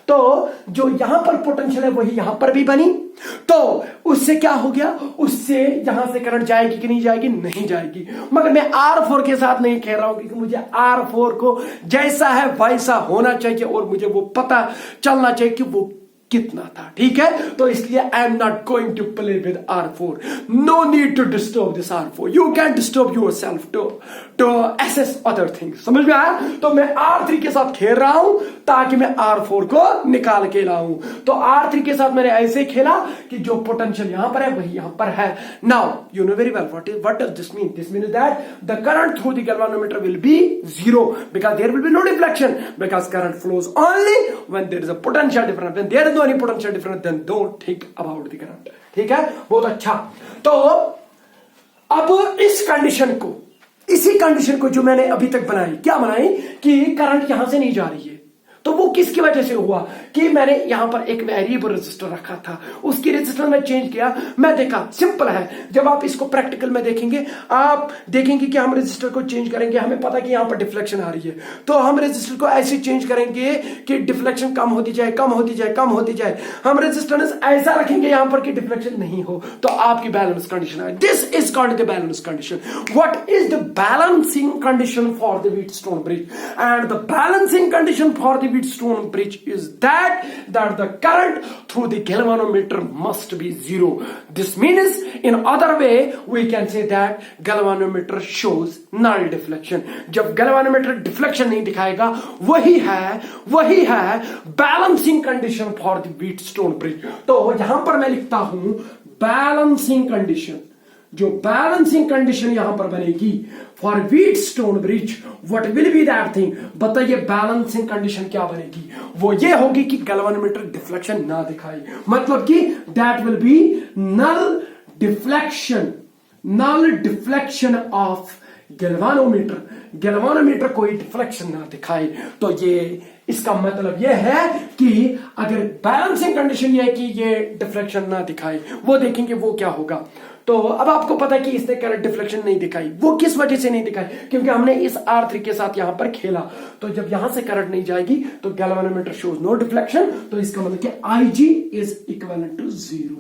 Speaker 1: तो जो यहां पर पोटेंशियल है वही यहां पर भी बनी, तो उससे क्या हो गया, उससे यहां से करंट जाएगी कि नहीं जाएगी, नहीं जाएगी। मगर मैं R4 के साथ नहीं कह रहा हूं क्योंकि मुझे R4 को जैसा है वैसा होना चाहिए और मुझे वो पता चलना चाहिए कि वो कितना था, ठीक है। तो इसलिए I am not going to play with R4, no need to disturb this R4, you can disturb yourself to assess other things. समझ में आया? तो मैं R3 के साथ खेल रहा हूं ताकि मैं R4 को निकाल के लाऊं। तो R3 के साथ मैंने ऐसे खेला कि जो पोटेंशियल यहां पर है वही यहां पर है। Now you know very well what does this mean? This means that the current through the galvanometer will be zero because there will be no deflection because current flows only when there is a potential difference. When there is no any potential difference then don't think about the current, ठीक है। बहुत अच्छा। तो अब इसी condition को जो मैंने अभी तक बनाई, क्या बनाई कि करंट यहां से नहीं जा रही है, तो वो किसकी वजह से हुआ कि मैंने यहां पर एक वेरिएबल रेजिस्टर रखा था, उसकी रेजिस्टर में चेंज किया। मैं देखा सिंपल है, जब आप इसको प्रैक्टिकल में देखेंगे आप देखेंगे कि हम रेजिस्टर को चेंज करेंगे, हमें पता कि यहां पर डिफ्लेक्शन आ रही है, तो हम रेजिस्टर को ऐसे चेंज करेंगे कि डिफ्लेक्शन कम होती जाए, कम होती जाए, कम होती जाए। हम रेजिस्टेंस ऐसा रखेंगे यहां पर कि डिफ्लेक्शन नहीं हो, तो आपकी बैलेंस कंडीशन है। This is called the balance condition. What is the balancing condition for the Wheatstone bridge? And the balancing condition for the Wheatstone bridge is that the current through the galvanometer must be zero. This means in other way we can say that galvanometer shows null deflection. जब galvanometer deflection नहीं दिखाएगा वही है balancing condition for the Wheatstone bridge. तो यहां पर मैं लिखता हूं balancing condition। जो बैलेंसिंग कंडीशन यहां पर बनेगी for Wheatstone bridge, what will be that thing? बताइए बैलेंसिंग कंडीशन क्या बनेगी? वो ये होगी कि गैल्वेनोमीटर डिफ्लेक्शन ना दिखाए, मतलब कि that will be null deflection of galvanometer कोई डिफ्लेक्शन ना दिखाए। तो ये इसका मतलब यह है कि अगर बैलेंसिंग कंडीशन यह है कि ये डिफ्लेक्शन ना दिखाए, वो देखेंगे वो क्या होगा। तो अब आपको पता है कि इसने करंट डिफ्लेक्शन नहीं दिखाई, वो किस वजह से नहीं दिखाई? क्योंकि हमने इस R3 के साथ यहां पर खेला, तो जब यहां से करंट नहीं जाएगी तो गैल्वेनोमीटर शोज नो डिफ्लेक्शन, तो इसका मतलब कि IG इज इक्विवेलेंट टू 0।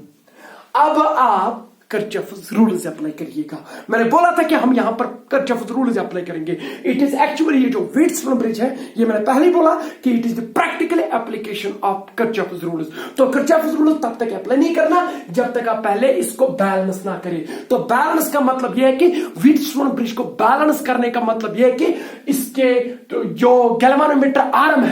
Speaker 1: अब आप किरचॉफ्स रूल्स अप्लाई करिएगा। मैंने बोला था कि हम यहां पर किरचॉफ्स रूल्स अप्लाई करेंगे। इट इज एक्चुअली ये जो व्हीटस्टोन ब्रिज है, ये मैंने पहले ही बोला कि it is the practical application of Kirchhoff's rules. तो किरचॉफ्स रूल्स तब तक अप्लाई नहीं करना जब तक आप पहले इसको बैलेंस ना करें। तो बैलेंस का मतलब यह है कि व्हीटस्टोन ब्रिज को बैलेंस करने का मतलब यह है कि इसके तो जो गैल्वेनोमीटर आर्म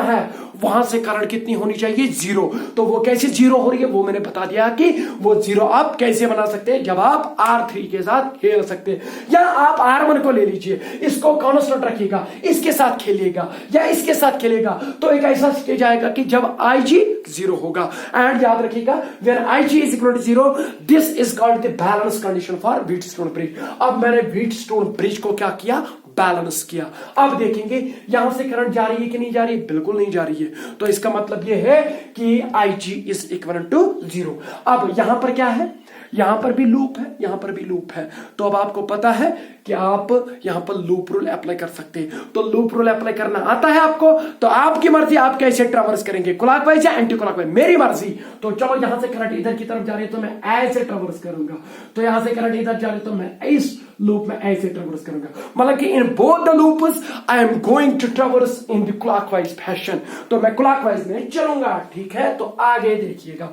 Speaker 1: है वहां से करंट कितनी होनी चाहिए? 0। तो वो कैसे 0 हो रही है वो मैंने बता दिया कि वो 0 आप कैसे बना सकते हैं, जब आप R3 के साथ खेल सकते हैं। या आप R1 को ले लीजिए, इसको कांस्टेंट रखिएगा, इसके साथ खेलिएगा या इसके साथ खेलेगा, तो एक ऐसा स्टेज आएगा कि जब IG 0 होगा। एंड याद रखिएगा when IG is equal to 0 this is called the balance condition for Wheatstone bridge. अब मैंने व्हीटस्टोन ब्रिज को क्या किया? बैलेंस किया। अब देखेंगे यहां से करंट जा रही है कि नहीं जा रही है? बिल्कुल नहीं जा रही है। तो इसका मतलब यह है कि IG इज इक्वल टू 0। अब यहां पर क्या है? यहां पर भी लूप है, यहां पर भी लूप है। तो अब आपको पता है कि आप यहां पर लूप रूल अप्लाई कर सकते हैं। तो लूप रूल अप्लाई करना आता है आपको, तो आपकी मर्जी, आप कैसे ट्रैवर्स करेंगे, क्लॉकवाइज या एंटी क्लॉकवाइज, मेरी मर्जी। तो चलो यहां से करंट इधर की तरफ जा रही है तो मैं ऐसे ट्रैवर्स करूंगा, तो यहां से करंट इधर जा रही है तो मैं इस लूप में ऐसे ट्रैवर्स करूंगा। मतलब कि in both the loops I am going to traverse in the clockwise fashion. तो मैं क्लॉकवाइज में चलूंगा, ठीक है। तो आगे देखिएगा,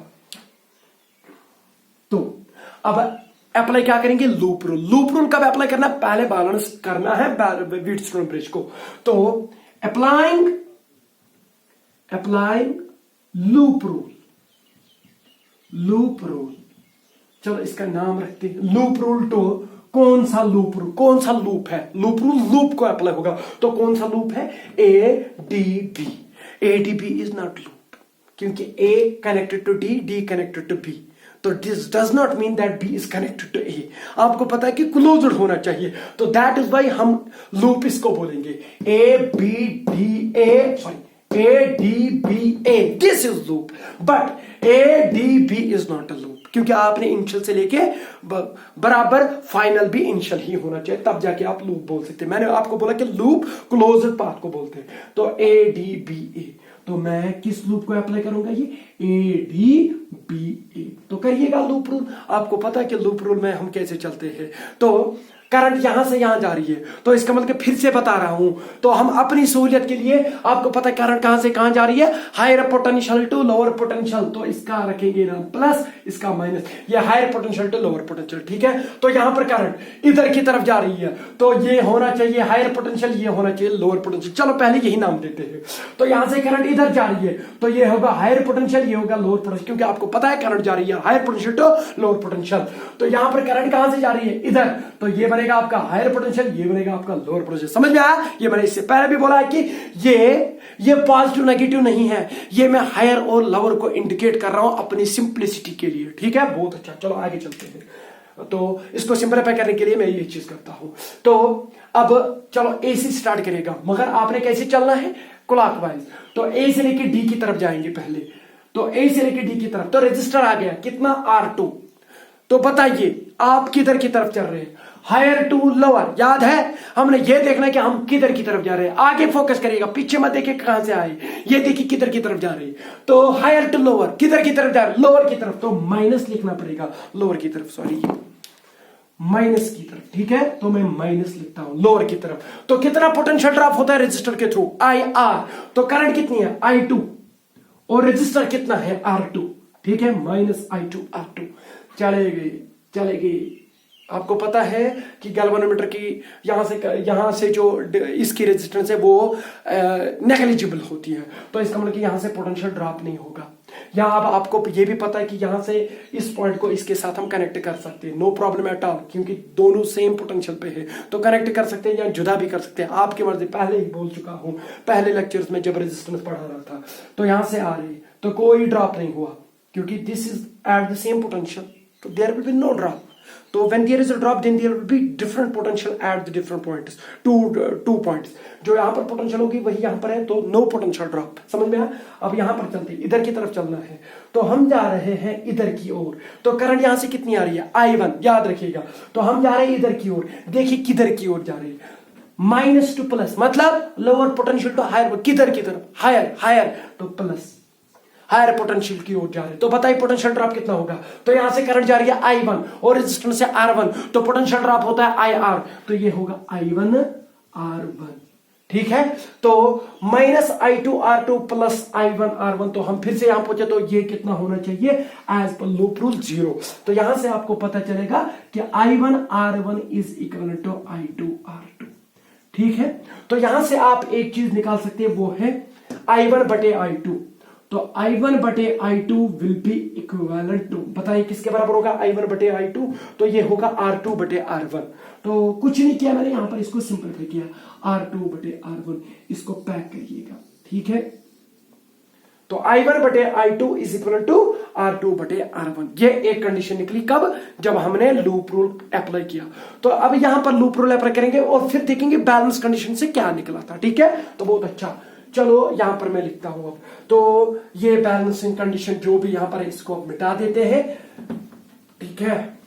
Speaker 1: तो अब अप्लाई क्या करेंगे? Loop rule. लूप रूल कब अप्लाई करना? पहले बैलेंस करना है व्हीटस्टोन ब्रिज को। तो अप्लाइंग लूप रूल, चलो इसका नाम रखते हैं लूप रूल। तो कौन सा लूप है? लूप रूल लूप को अप्लाई होगा। तो कौन सा लूप है? ADB। ADB is not loop, क्योंकि A connected to D connected to B। तो this does not mean that B is connected to A। आपको पता है कि क्लोज्ड होना चाहिए, तो दैट इज वाई हम लूप इसको बोलेंगे ADBA। This is loop, but ADB is not a loop, क्योंकि आपने इनिशियल से लेके बराबर फाइनल भी इनिशियल ही होना चाहिए, तब जाके आप लूप बोल सकते हैं। मैंने आपको बोला कि लूप क्लोज्ड पाथ को बोलते हैं। तो ADBA। तो मैं किस लूप को अप्लाई करूंगा, ये ADBA। तो करिएगा लूप रूल। आपको पता है कि लूप रूल में हम कैसे चलते हैं। तो करंट यहां से यहां जा रही है, तो इसका मतलब फिर से बता रहा हूं, तो हम अपनी सहूलियत के लिए, आपको पता है करंट कहां से कहां जा रही है, higher potential to lower potential, तो इसका रखेंगे नाम प्लस, इसका माइनस, ये higher potential to lower potential, ठीक है। तो यहां पर करंट इधर की तरफ जा रही है, तो ये होना चाहिए हायर पोटेंशियल, ये होना चाहिए लोअर पोटेंशियल। चलो पहले यही नाम देते हैं। तो यहां से करंट इधर जा रही है, तो ये होगा हायर पोटेंशियल, ये होगा लोअर पोटेंशियल, क्योंकि आपको पता है करंट जा रही है higher potential to lower potential. तो यहां पर करंट कहां से जा रही है, इधर, तो ये बनेगा आपका हायर पोटेंशियल, ये बनेगा आपका लोअर पोटेंशियल। समझ में आया? ये मैंने इससे पहले भी बोला है कि ये पॉजिटिव नेगेटिव नहीं है, ये मैं हायर और लोअर को इंडिकेट कर रहा हूं अपनी सिंप्लिसिटी के लिए, ठीक है। बहुत अच्छा, चलो आगे चलते हैं। तो इसको सिंपलीफाई करने के लिए मैं ये चीज करता हूं। तो अब चलो ए से स्टार्ट करेगा, मगर आपने कैसे चलना है, क्लॉकवाइज। तो ए से लेके डी की तरफ जाएंगे पहले, तो ए से लेके डी की तरफ, तो रजिस्टर आ गया कितना, R2। तो बताइए आप किधर की तरफ चल रहे हैं, हायर टू लोअर। याद है हमने ये देखना है कि हम किधर की तरफ जा रहे हैं, आगे फोकस करिएगा, पीछे मत देखिए कहां से आए, ये देखिए किधर की तरफ जा रहे हैं। तो हायर टू लोअर, किधर की तरफ जा रहे हैं, लोअर की तरफ, तो माइनस लिखना पड़ेगा, लोअर की तरफ, सॉरी माइनस की तरफ, ठीक है। तो मैं माइनस लिखता हूं लोअर की तरफ। तो कितना पोटेंशियल ड्रॉप होता है रेजिस्टर के थ्रू, IR। तो करंट कितनी है, I2, और रेजिस्टर कितना है, R2, ठीक है, माइनस I2 R2। चलेगी। आपको पता है कि गैल्वेनोमीटर की यहां से जो इसकी रेजिस्टेंस है वो नेग्लिजिबल होती है, तो इसका मतलब कि यहां से पोटेंशियल ड्रॉप नहीं होगा। या अब आपको ये भी पता है कि यहां से इस पॉइंट को इसके साथ हम कनेक्ट कर सकते हैं, नो प्रॉब्लम एट ऑल, क्योंकि दोनों सेम पोटेंशियल पे है, तो कनेक्ट कर सकते हैं या जुदा भी कर सकते हैं, आपकी मर्जी। पहले ही बोल चुका हूं पहले लेक्चर्स में जब रेजिस्टेंस पढ़ा रहा था। तो यहां से आ रही, तो कोई ड्रॉप नहीं हुआ, क्योंकि this is at the same potential, तो there will be no drop. तो when there is a drop then there will be different potential at the different points, two points। जो यहाँ पर पोटेंशियल होगी वही यहाँ पर है, तो नो पोटेंशियल ड्रॉप। समझ में आया? अब यहाँ पर चलते इधर की तरफ चलना है, तो हम जा रहे हैं इधर की ओर। तो करंट यहाँ से कितनी आ रही है, I1, याद रखिएगा। तो हम जा रहे हैं इधर की ओर, देखिए किधर की ओर जा रही है, माइनस टू प्लस, मतलब लोअर पोटेंशियल टू हायर, किधर की तरफ, हायर तो प्लस, हायर पोटेंशियल की ओर जा रहे हैं। तो बताइए पोटेंशियल ड्रॉप कितना होगा। तो यहां से करंट जा रही है I1 और रेजिस्टेंस से R1, तो पोटेंशियल ड्रॉप होता है IR, तो ये होगा I1 R1, ठीक है। तो minus I2 R2 plus I1 R1, तो हम फिर से यहां पहुंचे, तो ये कितना होना चाहिए, एज पर लूप रूल 0। तो यहां से आपको पता चलेगा कि I1 R1 is equal to I2 R2, ठीक है। तो यहां से आप एक चीज निकाल सकते हैं, वो है I1 बटे I2। तो I1 बटे I2 will be equivalent to, बताइए किसके बराबर होगा, I1 बटे I2, तो ये होगा R2 बटे R1। तो कुछ नहीं किया मैंने, यहां पर इसको सिंपलीफाई किया, R2 बटे R1, इसको पैक करिएगा, ठीक है। तो I1 बटे I2 is equal to R2 बटे R1। ये एक कंडीशन निकली, कब, जब हमने लूप रूल अप्लाई किया। तो अब यहां पर लूप रूल अप्लाई करेंगे और फिर देखेंगे बैलेंस कंडीशन से क्या निकला था, ठीक है। तो बहुत अच्छा, चलो यहां पर मैं लिखता हूं अब। तो ये बैलेंसिंग कंडीशन जो भी यहां पर है, इसको मिटा देते हैं, ठीक है।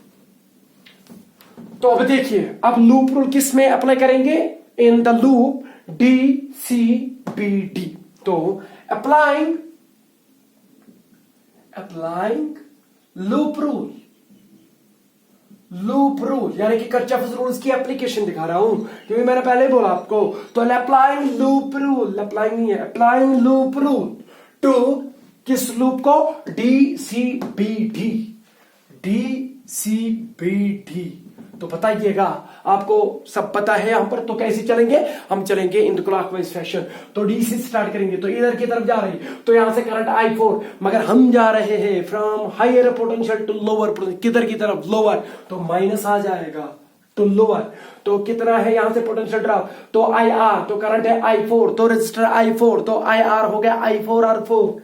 Speaker 1: तो अब देखिए, अब लूप रूल किस में अप्लाई करेंगे, इन द लूप DCBD। तो अप्लाइंग लूप रूल यानी कि किरचॉफ्स रूल्स की एप्लीकेशन दिखा रहा हूं, क्योंकि मैंने पहले ही बोला आपको। तो अप्लाइंग लूप रूल, अप्लाइंग नहीं है, अप्लाइंग लूप रूल टू किस लूप को, DCBD। तो बताइएगा, आपको सब पता है यहां पर। तो कैसे चलेंगे, हम चलेंगे इन द क्लॉकवाइज फैशन। तो डी से स्टार्ट करेंगे, तो इधर की तरफ जा रही है, तो यहां से करंट I4, मगर हम जा रहे हैं from higher potential to lower potential, किधर की तरफ, लोअर, तो माइनस आ जाएगा टू लोअर। तो कितना है यहां से पोटेंशियल ड्रॉप, तो IR, तो करंट है I4, तो रजिस्टर I4, तो IR हो गया I4R4,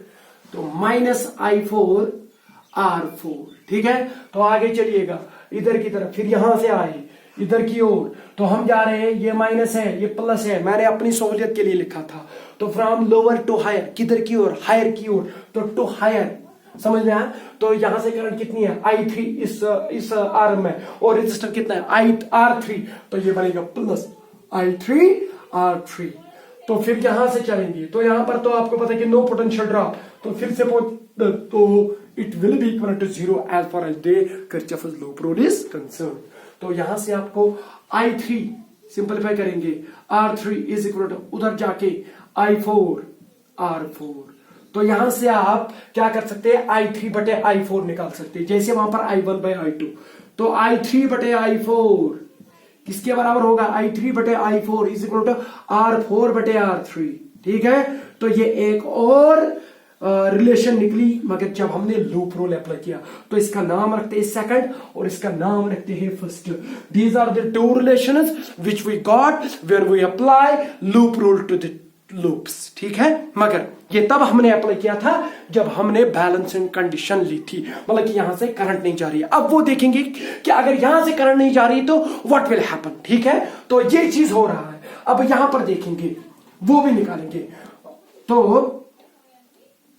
Speaker 1: तो माइनस I4R4, ठीक है। तो आगे चलिएगा इधर की तरफ, फिर यहां से आए इधर की ओर, तो हम जा रहे हैं, ये माइनस है ये प्लस है, मैंने अपनी सहूलियत के लिए लिखा था। तो फ्रॉम लोअर टू हायर, किधर की ओर, हायर की ओर, तो टू हायर, समझ में आया। तो यहां से करंट कितनी है, I3 इस आर्म में, और रजिस्टर कितना है, R3, तो ये बनेगा प्लस I3R3। तो फिर यहां से चलेंगे, तो यहां पर तो आपको पता है कि नो पोटेंशियल ड्रॉप, तो फिर से तो it will be equal to 0 as far as the Kirchhoff's law rule is concern. तो यहां से आपको I3 सिंपलीफाई करेंगे, R3 इज इक्वल टू उधर जाके I4 R4। तो यहां से आप क्या कर सकते हैं, I3 बटे I4 निकाल सकते हैं, जैसे वहां पर I1 बाई I2। तो I3 बटे I4 किसके बराबर होगा, I3 बटे I4 is equal to R4 बटे R3। ठीक है, तो ये एक और रिलेशन निकली, मगर जब हमने लूप रूल अप्लाई किया तो इसका नाम रखते हैं सेकंड और इसका नाम रखते हैं first. These are the two relations which we got when we apply loop rule to the loops. ठीक है, मगर ये तब हमने अप्लाई किया था जब हमने बैलेंसिंग कंडीशन ली थी, मतलब कि यहां से करंट नहीं जा रही है। अब वो देखेंगे कि अगर यहां से करंट नहीं जा रही तो व्हाट विल हैपन। ठीक है, तो ये चीज हो रहा है, अब यहां पर देखेंगे वो भी निकालेंगे। तो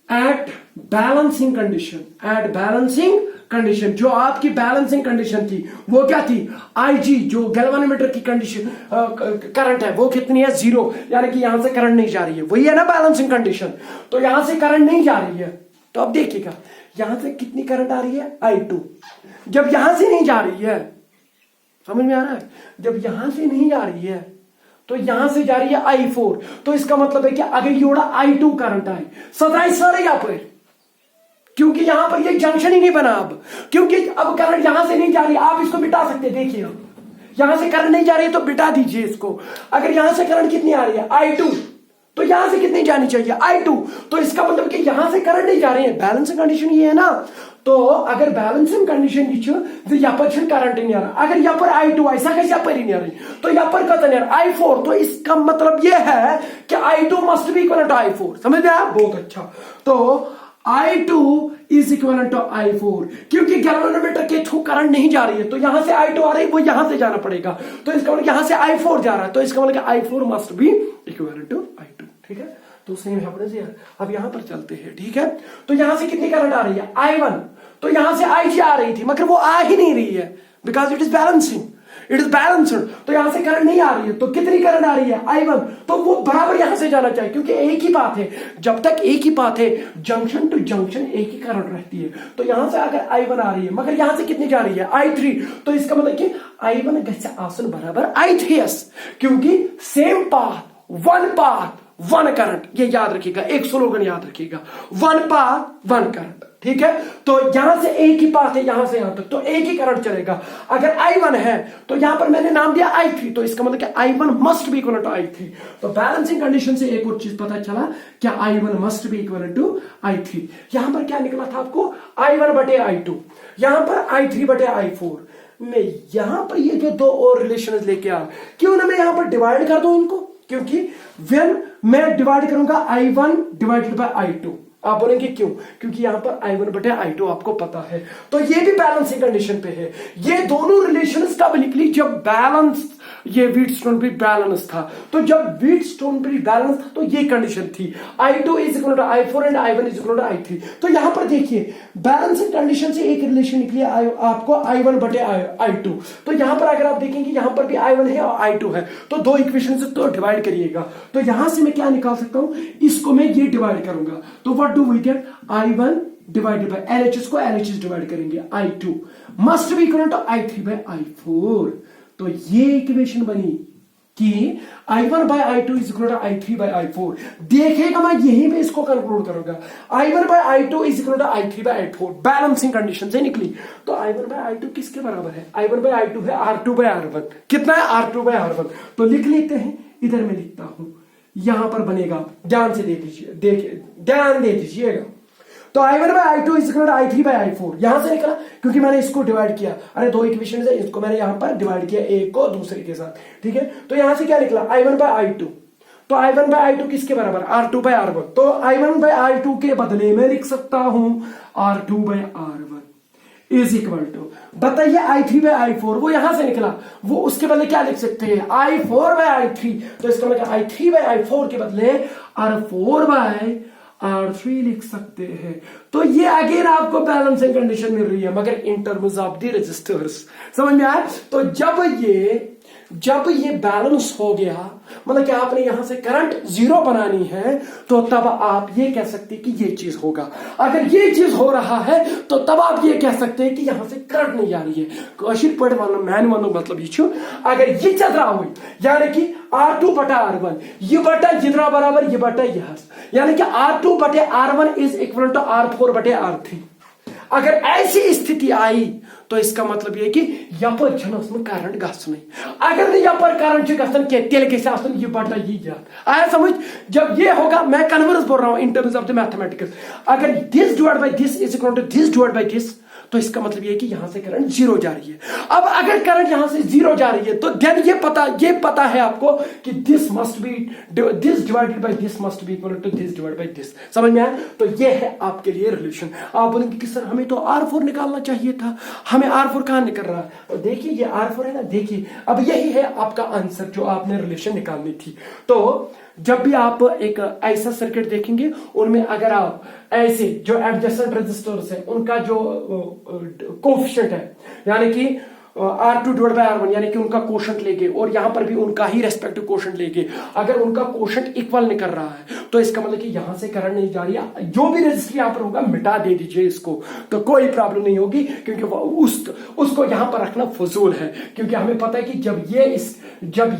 Speaker 1: एट बैलेंसिंग कंडीशन जो आपकी बैलेंसिंग कंडीशन थी वो क्या थी, IG जो गैल्वेनोमीटर की कंडीशन करंट है वो कितनी है, 0, यानी कि यहां से करंट नहीं जा रही है, वही है ना बैलेंसिंग कंडीशन। तो यहां से करंट नहीं जा रही है, तो अब देखिएगा यहां से कितनी करंट आ रही है, I2। जब यहां से नहीं जा रही है, समझ में आ रहा है, जब यहां से नहीं जा रही है तो यहां से जा रही है I4। तो इसका मतलब है कि अगर योड़ा I2 करंट आए सदाई सर यहां पर, क्योंकि यहां पर ये जंक्शन ही नहीं बना अब, क्योंकि अब करंट यहां से नहीं जा रही। आप इसको बिठा सकते, देखिए यहां से करंट नहीं जा रही है तो बिठा दीजिए इसको। अगर यहां से करंट कितनी आ रही है, I2, तो यहां से कितनी जानी चाहिए, I2। तो इसका मतलब कि यहां से करंट नहीं जा रही है, बैलेंसिंग कंडीशन ये है ना। तो अगर बैलेंसिंग कंडीशन तो यहाँ पर करंट नहीं आ रहा, अगर यहाँ पर I2 ऐसा कैसे यहाँ पर ही नहीं आ रही, तो यहाँ पर कतन है I4। तो इसका मतलब ये है कि I2 must be equal to I4। समझ गया, बहुत अच्छा। तो I2 is equal to I4, क्योंकि गैल्वेनोमीटर के थ्रू करंट नहीं जा रही है, तो यहां से I2 आ रही है, वो यहां से जाना पड़ेगा। तो इसका मतलब यहां से I4 जा रहा है, तो इसका मतलब I4 must be equal to I2। ठीक है, तो सेम हैपन्स हियर। अब यहां पर चलते हैं। ठीक है, तो यहां से कितनी करंट आ रही है, I1। तो यहां से IG आ रही थी, मगर वो आ ही नहीं रही है, because it is balancing, it is balanced. तो यहां से करंट नहीं आ रही है, तो कितनी करंट आ रही है, I1। तो वो बराबर यहां से जाना चाहिए, क्योंकि एक ही बात है, जब तक एक ही बात है, जंक्शन टू जंक्शन एक ही करंट रहती है। तो यहां से अगर I1 आ रही है, मगर यहां से कितनी जा रही है, I3। तो इसका मतलब कि I1 गैस आसन बराबर I3s, क्योंकि सेम पाथ, वन करंट, ये याद रखिएगा, एक स्लोगन याद रखिएगा, वन पाथ वन करंट। ठीक है, तो यहां से एक ही पाथ है, यहां से यहां तक, तो एक ही करंट चलेगा। अगर I1 है तो यहां पर मैंने नाम दिया I3, तो इसका मतलब कि I1 must be equal to I3। तो बैलेंसिंग कंडीशन से एक और चीज पता चला, क्या I1 must be equal to I3। यहां पर क्या निकला था आपको, I1 बटे I2, यहां पर I3 बटे I4। मैं यहां पर ये जो दो और रिलेशन लेके आ, क्यों ना मैं यहां पर डिवाइड कर दूं इनको, क्योंकि व्हेन मैं डिवाइड करूंगा I1 डिवाइडेड बाय I2। आप बोलेंगे क्यों, क्योंकि यहां पर I1 बटे I2 आपको पता है। तो ये भी बैलेंसिंग कंडीशन पे है। ये दोनों रिलेशंस कब निकली, जब बैलेंस, ये व्हीटस्टोन ब्रिज बैलेंस था। तो जब व्हीटस्टोन ब्रिज बैलेंस था तो ये कंडीशन थी, I2 is equal to I4 and I1 is equal to I3। तो यहां पर देखिए बैलेंसिंग कंडीशन से एक रिलेशन निकली आपको I1 बटे I2। तो यहां पर अगर आप देखेंगे यहां पर भी I1 है और I2 है, तो दो इक्वेशन से तो डिवाइड करिएगा। तो यहां से मैं क्या निकाल सकता हूं, इसको मैं ये डिवाइड करूंगा, तो what do we get, I1 divided by LHS को LHS डिवाइड करेंगे, I2 must be equal to I3 by I4। तो ये इक्वेशन बनी कि I1 by I2 is equal to I3 by I4। देखेगा मैं यहीं पे इसको कंक्लूड करूंगा, I1 by I2 is equal to I3 by I4, balancing condition से निकली। तो I1 बाय I2 किसके बराबर है, I1 बाय I2 है R2 बाय R1। कितना है, R2 बाय R1। तो लिख लेते हैं, इधर मैं लिखता हूं, यहां पर बनेगा, ध्यान से देख लीजिए, देखिए ध्यान दे दीजिएगा। तो I1 by I2 is equal to I3 by I4 यहां से निकला, क्योंकि मैंने इसको डिवाइड किया, अरे दो इक्वेशन है, इसको मैंने यहां पर डिवाइड किया एक को दूसरे के साथ। ठीक है, तो यहां से क्या निकला, I1 बाय I2। तो I1 बाय I2 किसके बराबर, R2 बाय R1। तो I1 बाय I2 के बदले में लिख सकता हूं R2 bye R1 is equal to, बताइए I3 बाय I4 वो यहां से निकला, वो उसके बदले क्या लिख सकते हैं, I4 बाय I3। तो इसका मतलब I3 बाय I4 के बदले R4 बाय R3 लिख सकते हैं। तो ये अगेन आपको बैलेंसिंग कंडीशन मिल रही है, मगर in terms of the resistors, समझ में आया। तो जब ये जब ये बैलेंस हो गया, मतलब कि आपने यहां से करंट जीरो बनानी है, तो तब आप ये कह सकते हैं कि ये चीज होगा। अगर ये चीज हो रहा है तो तब आप ये कह सकते हैं कि यहां से करंट नहीं आ रही है। कशिर पढ़ वालों मैन वालों मतलब ये छो, अगर ये चल रहा हो यानी कि R2 बटा R1 ये बटा जितना बराबर ये बटा यह, यानी कि R2 बटे R1 is equal to R4 बटे R3। अगर ऐसी स्थिति आई तो इसका मतलब ये कि यपर में करंट गसन, अगर नहीं यपर करंट गसन तेल ये बटा ये आया समझ। जब ये होगा, मैं कन्वर्स बोल रहा हूं in terms of the mathematics, अगर this divide by this is equal to this divide by this, तो इसका मतलब ये कि यहां से करंट जीरो जा रही है। अब अगर करंट यहां से जीरो जा रही है तो देन ये पता है आपको कि this must be this divided by this must be equal to this divide by this. समझ में आया? तो ये है आपके लिए रिलेशन। आप बोलेंगे कि सर हमें तो R4 निकालना चाहिए था, हमें R4 कहां निकल रहा है? तो देखिए ये R4 है ना, देखिए अब यही है आपका आंसर जो आपने रिलेशन निकालनी थी। तो जब भी आप एक ऐसा सर्किट देखेंगे, उनमें अगर आप ऐसे जो एडजेसेंट रेजिस्टर्स है उनका जो कोएफिशिएंट है, यानी कि R2 डिवाइड बाय R1 यानी कि उनका कोशंट लेके, और यहां पर भी उनका ही रेस्पेक्टिव कोशंट लेके, अगर उनका कोशंट इक्वल निकल रहा है तो इसका मतलब कि यहां से करंट नहीं जा रही है। जो भी रेजिस्टर यहां पर होगा मिटा दे दीजिए इसको, तो कोई प्रॉब्लम नहीं होगी, क्योंकि उसको यहां पर रखना फजूल है। क्योंकि हमें पता है कि जब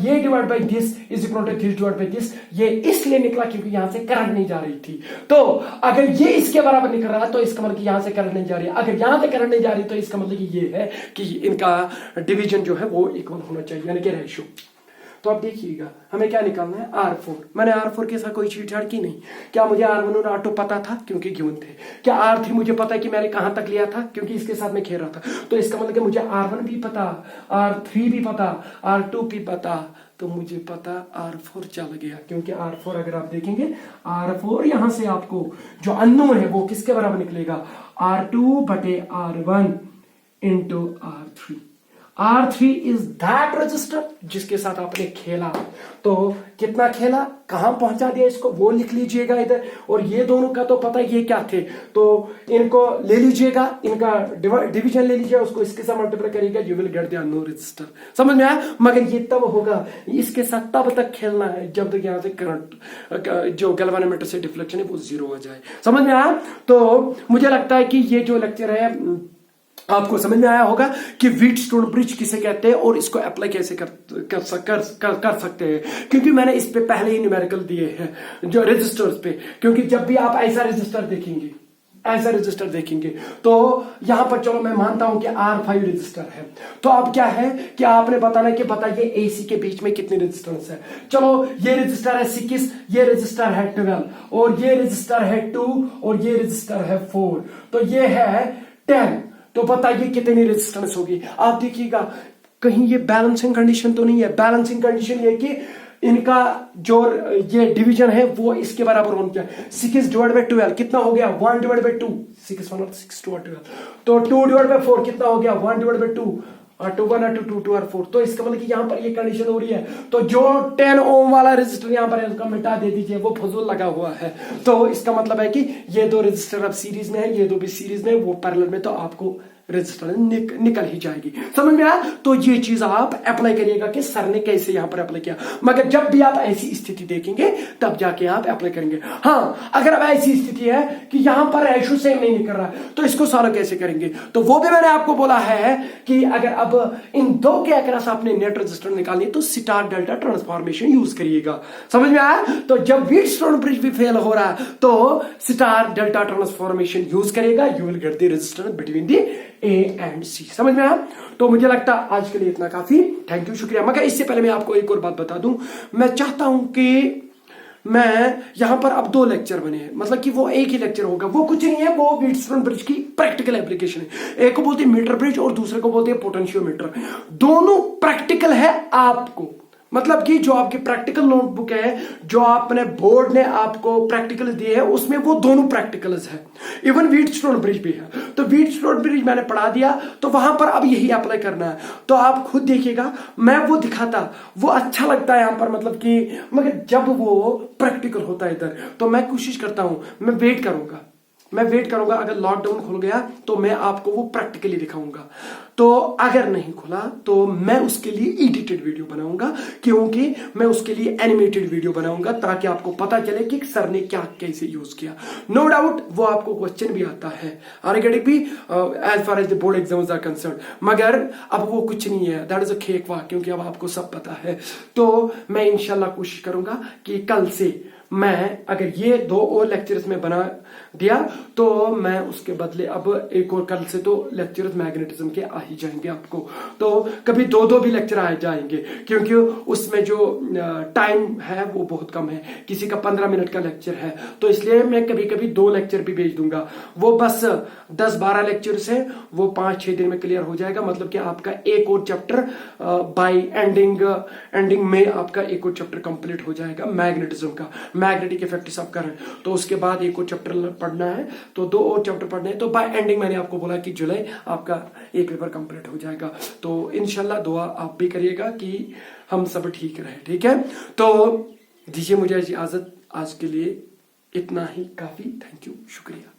Speaker 1: ये divide by this is equal to this divide by this, ये इसलिए निकला क्योंकि यहां से करंट नहीं जा रही थी। तो अगर ये इसके बराबर निकल रहा है तो इसका मतलब कि यहां से करंट नहीं जा रही है। अगर यहां से करंट नहीं जा रही तो इसका मतलब कि ये है कि इनका डिवीजन जो है वो इक्वल होना चाहिए, यानी कि रेशियो। तो अब देखिएगा हमें क्या निकालना है, R4। मैंने R4 के साथ कोई छेड़छाड़ की नहीं। क्या मुझे R1 और R2 पता था? क्योंकि गिवन थे। क्या R3 मुझे पता है कि मैंने कहां तक लिया था? क्योंकि इसके साथ मैं खेल रहा था। तो इसका मतलब कि मुझे R1 भी पता, R3 भी पता, R2 भी पता, तो मुझे पता R4 चल गया। क्योंकि R4 अगर आप देखेंगे, R4 यहां से आपको जो अननोन है वो किसके बराबर निकलेगा, R2 बटे R1 into R3। R3 is that register जिसके साथ आपने खेला। तो कितना खेला, कहां पहुंचा दिया इसको, वो लिख लीजिएगा इधर। और ये दोनों का तो पता ये क्या थे, तो इनको ले लीजिएगा, इनका डिवीजन ले लीजिएगा, उसको इसके साथ मल्टीप्लाई करिएगा, you will get the unknown register. समझ में आया? मगर ये तब होगा, इसके साथ तब तक खेलना है जब तक यहां से करंट जो गैल्वेनोमीटर से डिफ्लेक्शन है वो जीरो हो जाए। समझ में आया? तो मुझे लगता है कि ये जो लेक्चर है आपको समझ में आया होगा कि व्हीटस्टोन ब्रिज किसे कहते हैं और इसको अप्लाई कैसे कर सकते हैं। क्योंकि मैंने इस पे पहले ही न्यूमेरिकल दिए हैं जो रजिस्टर्स पे। क्योंकि जब भी आप ऐसा रजिस्टर देखेंगे तो यहां पर चलो मैं मानता हूं कि R5 रजिस्टर है, तो अब क्या है कि आपने बताना कि बताइए AC के बीच में कितने रजिस्टेंस है। चलो ये रजिस्टर है 6, ये रजिस्टर है 12, और ये रजिस्टर है 2, और ये रजिस्टर है 4, तो ये है 10। तो बताइए कितनी रेजिस्टेंस होगी। आप देखिएगा कहीं ये बैलेंसिंग कंडीशन तो नहीं है। बैलेंसिंग कंडीशन ये कि इनका जो ये डिवीजन है वो इसके बराबर होना चाहिए। 6 डिवाइड बाय 12 कितना हो गया, 1 डिवाइड बाय 2, 6 1 6 2 12। तो 2 डिवाइड बाय 4 कितना हो गया, 1 डिवाइड बाय 2, 2 1 2 2 और 4। तो इसका मतलब कि यहाँ पर ये कंडीशन हो रही है। तो जो 10 ओम वाला रेजिस्टर यहाँ पर है उसका मिटा दे दीजिए, वो फजूल लगा हुआ है। तो इसका मतलब है कि ये दो रेजिस्टर अब सीरीज में है, ये दो भी सीरीज में, वो पैरेलल में, तो आपको रजिस्टर निकल ही जाएगी। समझ में आया? तो ये चीज आप अप्लाई करिएगा कि सर ने कैसे यहां पर अप्लाई किया। मगर जब भी आप ऐसी स्थिति देखेंगे तब जाके आप अप्लाई करेंगे। हाँ, अगर अब ऐसी स्थिति है कि यहां पर रेशियो सेम नहीं निकल रहा तो इसको सॉल्व कैसे करेंगे, तो वो भी मैंने आपको बोला है कि अगर अब इन दो के अक्रॉस आपने नेट रजिस्टर निकालनी तो स्टार डेल्टा ट्रांसफॉर्मेशन यूज करिएगा। समझ में आया? तो जब व्हीटस्टोन ब्रिज भी फेल हो रहा है तो स्टार डेल्टा ट्रांसफॉर्मेशन यूज करेगा, you will get the resistance between the A and C। समझ में आया? तो मुझे लगता है आज के लिए इतना काफी। थैंक यू, शुक्रिया। मगर इससे पहले मैं आपको एक और बात बता दूं, मैं चाहता हूं कि मैं यहां पर अब 2 लेक्चर बने हैं, मतलब कि वो एक ही लेक्चर होगा। वो कुछ नहीं है, वो व्हीटस्टोन ब्रिज की प्रैक्टिकल एप्लीकेशन है। एक को बोलते हैं मीटर ब्रिज और दूसरे को बोलते हैं पोटेंशियोमीटर। दोनों प्रैक्टिकल है आपको, मतलब कि जो आपकी प्रैक्टिकल नोटबुक है, जो आपने बोर्ड ने आपको प्रैक्टिकल दिए है, उसमें वो दोनों प्रैक्टिकल्स है। इवन व्हीटस्टोन ब्रिज भी है। तो व्हीटस्टोन ब्रिज मैंने पढ़ा दिया, तो वहां पर अब यही अप्लाई करना है। तो आप खुद देखिएगा, मैं वो दिखाता, वो अच्छा लगता है यहां पर, मतलब कि मगर जब वो प्रैक्टिकल होता है इधर, तो मैं कोशिश करता हूं, मैं वेट करूंगा। अगर लॉकडाउन खुल गया तो मैं आपको वो प्रैक्टिकली दिखाऊंगा। तो अगर नहीं खुला तो मैं उसके लिए एडिटेड वीडियो बनाऊंगा, क्योंकि मैं उसके लिए एनिमेटेड वीडियो बनाऊंगा ताकि आपको पता चले कि सर ने क्या कैसे यूज किया। नो डाउट वो आपको क्वेश्चन भी आता है आर्गेटिक भी as far as the board exams are concern, मगर अब वो कुछ नहीं है, that is a cake walk, क्योंकि अब आपको सब पता है। तो मैं इंशाल्लाह कोशिश करूंगा कि कल से मैं अगर ये 2 और लेक्चर्स में बना दिया तो मैं उसके बदले अब एक और कल से तो लेक्चर्स मैग्नेटिज्म के आ ही जाएंगे आपको, तो कभी 2 भी लेक्चर आ जाएंगे, क्योंकि उसमें जो टाइम है वो बहुत कम है, किसी का 15 मिनट का लेक्चर है, तो इसलिए मैं कभी कभी 2 लेक्चर भी भेज दूंगा। वो बस 10-12 लेक्चर्स है, वो 5-6 दिन में क्लियर हो जाएगा, मतलब कि आपका एक और चैप्टर बाय एंडिंग में आपका एक और चैप्टर कंप्लीट हो जाएगा मैग्नेटिज्म का, मैग्नेटिक इफेक्ट सब कर रहे हैं। तो उसके बाद एक और चैप्टर पढ़ना है, तो 2 और चैप्टर पढ़ने हैं, तो बाय एंडिंग मैंने आपको बोला कि जुलाई आपका एक पेपर कंप्लीट हो जाएगा। तो इंशाल्लाह दुआ आप भी करिएगा कि हम सब ठीक रहे, ठीक है। तो दीजिए मुझे इजाजत, आज के लिए इतना ही काफी। थैंक यू, शुक्रिया।